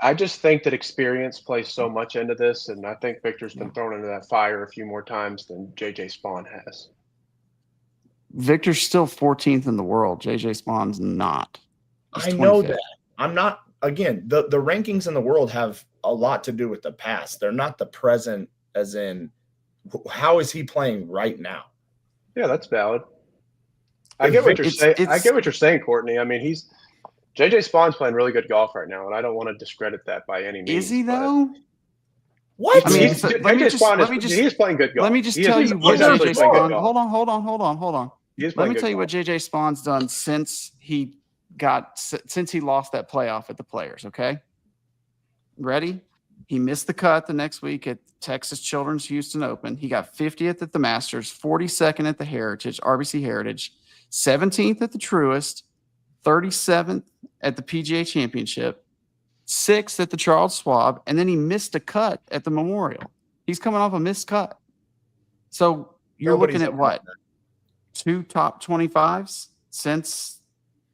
I just think that experience plays so much into this, and I think Victor's been thrown into that fire a few more times than JJ Spawn has. Victor's still 14th in the world. JJ Spawn's not. He's I know 25th. that. I'm not, again, the rankings in the world have a lot to do with the past. They're not the present, as in, how is he playing right now? Yeah, that's valid. I get what you're saying. I get what you're saying, Courtney. I mean, JJ Spawn's playing really good golf right now, and I don't want to discredit that by any means. Is he though? What? I mean, He's playing good golf. Let me just He tell is- you what he's actually JJ playing good Spawn. golf. Hold on. He is Let playing me good tell you what golf. JJ Spawn's done since he lost that playoff at the Players. Okay, ready? He missed the cut the next week at Texas Children's Houston Open. He got 50th at the Masters, 42nd at the RBC Heritage, 17th at the Truist, 37th at the PGA Championship, 6th at the Charles Schwab, and then he missed a cut at the Memorial. He's coming off a missed cut. So you're looking at what? 2 top 25s since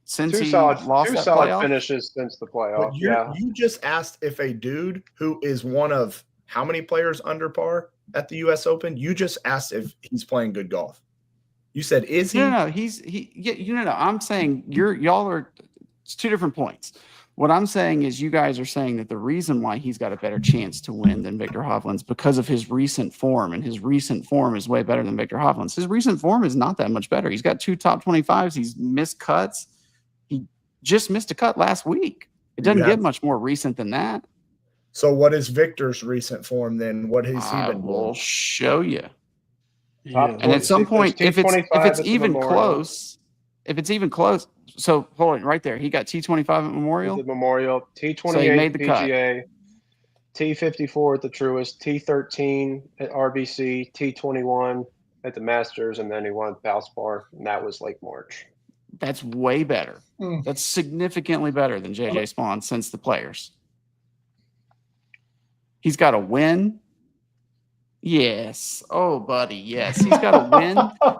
Two he solid lost that playoff? finishes since the playoff. But Yeah, you just asked if a dude who is one of how many players under par at the U.S. Open, you just asked if he's playing good golf. You said, is he? No, I'm saying y'all are. It's 2 different points. What I'm saying is, you guys are saying that the reason why he's got a better chance to win than Victor Hovland's because of his recent form, and his recent form is way better than Victor Hovland's. His recent form is not that much better. He's got 2 top 25s. He's missed cuts. He just missed a cut last week. It doesn't get much more recent than that. So what is Victor's recent form then? What has he I been will doing? show you. Top And at some point, if it's at the even Memorial. close, so hold it right there. He got T25 at Memorial. The Memorial, T28 So he made the cut. PGA, T54 at the Truist, T13 at RBC, T21 at the Masters, and then he won Valspar, and that was late March. That's way better. Mm. That's significantly better than JJ Spawn since the Players. He's got a win. Yes. Oh, buddy. Yes. He's got to win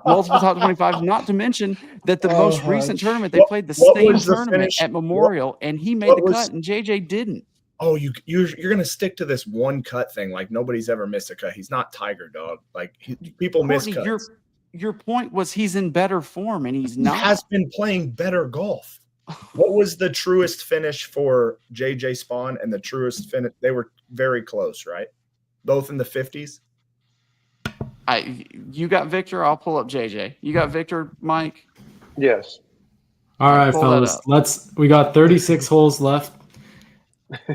multiple top 25s, not to mention that the most recent Hutch. tournament, they played the What same was the tournament finish? at Memorial, and he made what the was- cut, and JJ didn't. Oh, you're gonna stick to this one cut thing like nobody's ever missed a cut. He's not Tiger, dog. Like people miss Courtney, cuts. your point was he's in better form, and he's He not. has been playing better golf. What was the truest finish for JJ Spawn and the truest finish? They were very close, right? Both in the 50s. You got Victor. I'll pull up JJ. You got Victor, Mike. Yes. All right, Pull that fellas. We got 36 holes left. We're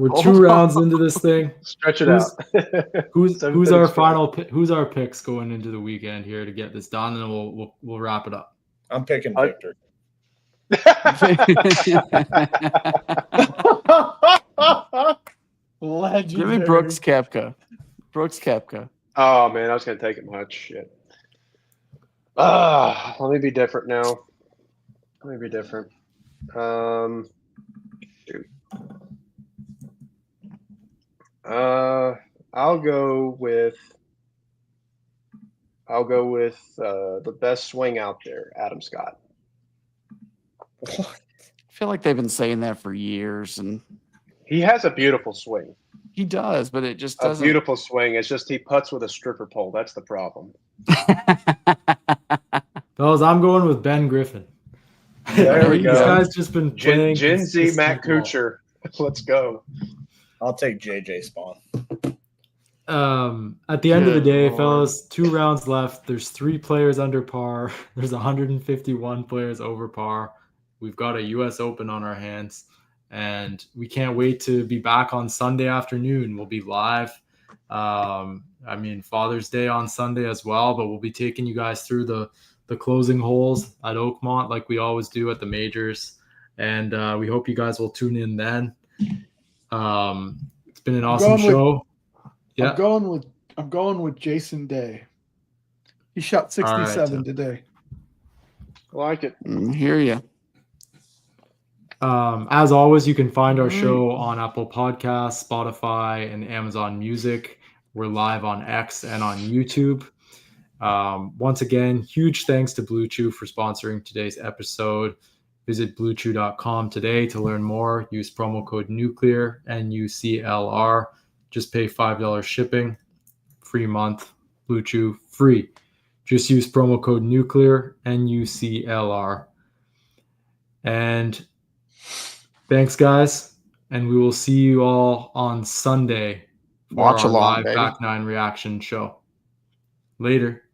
Hold 2 on. rounds into this thing. Stretch it Who's- out. Who's Seven our minutes final? Who's our picks going into the weekend here to get this done, and then we'll wrap it up. I'm picking I- Victor. Legendary. Give me Brooks Koepka. Brooks Koepka. Oh man, I was gonna take it much. Shit. Let me be different now. Let me be different. Shoot. I'll go with the best swing out there, Adam Scott. I feel like they've been saying that for years, and He has a beautiful swing. he does, but it just A doesn't. beautiful swing. It's just he putts with a stripper pole. That's the problem. Fellas, I'm going with Ben Griffin. There we This go. guy's just been playing. Gen Z Matt consistent Kuchar. Let's go. I'll take JJ Spawn. ball. At the end of the Good day, Lord. fellas, 2 rounds left. There's 3 players under par. There's 151 players over par. We've got a U.S. Open on our hands, and we can't wait to be back on Sunday afternoon. We'll be live. Father's Day on Sunday as well, but we'll be taking you guys through the closing holes at Oakmont like we always do at the majors, and we hope you guys will tune in then. It's been an awesome going with- show. Yeah. I'm going with Jason Day. He shot 67 right. today. Like it. Hear you. As always, you can find our show on Apple Podcasts, Spotify, and Amazon Music. We're live on X and on YouTube. Once again, huge thanks to Blue Chew for sponsoring today's episode. Visit bluechew.com today to learn more. Use promo code Nuclr, NUCLR. Just pay $5 shipping. Free month. Blue Chew free. Just use promo code Nuclr, NUCLR. And thanks, guys. And we will see you all on Sunday for Watch our along, live baby. Back 9 reaction show. Later.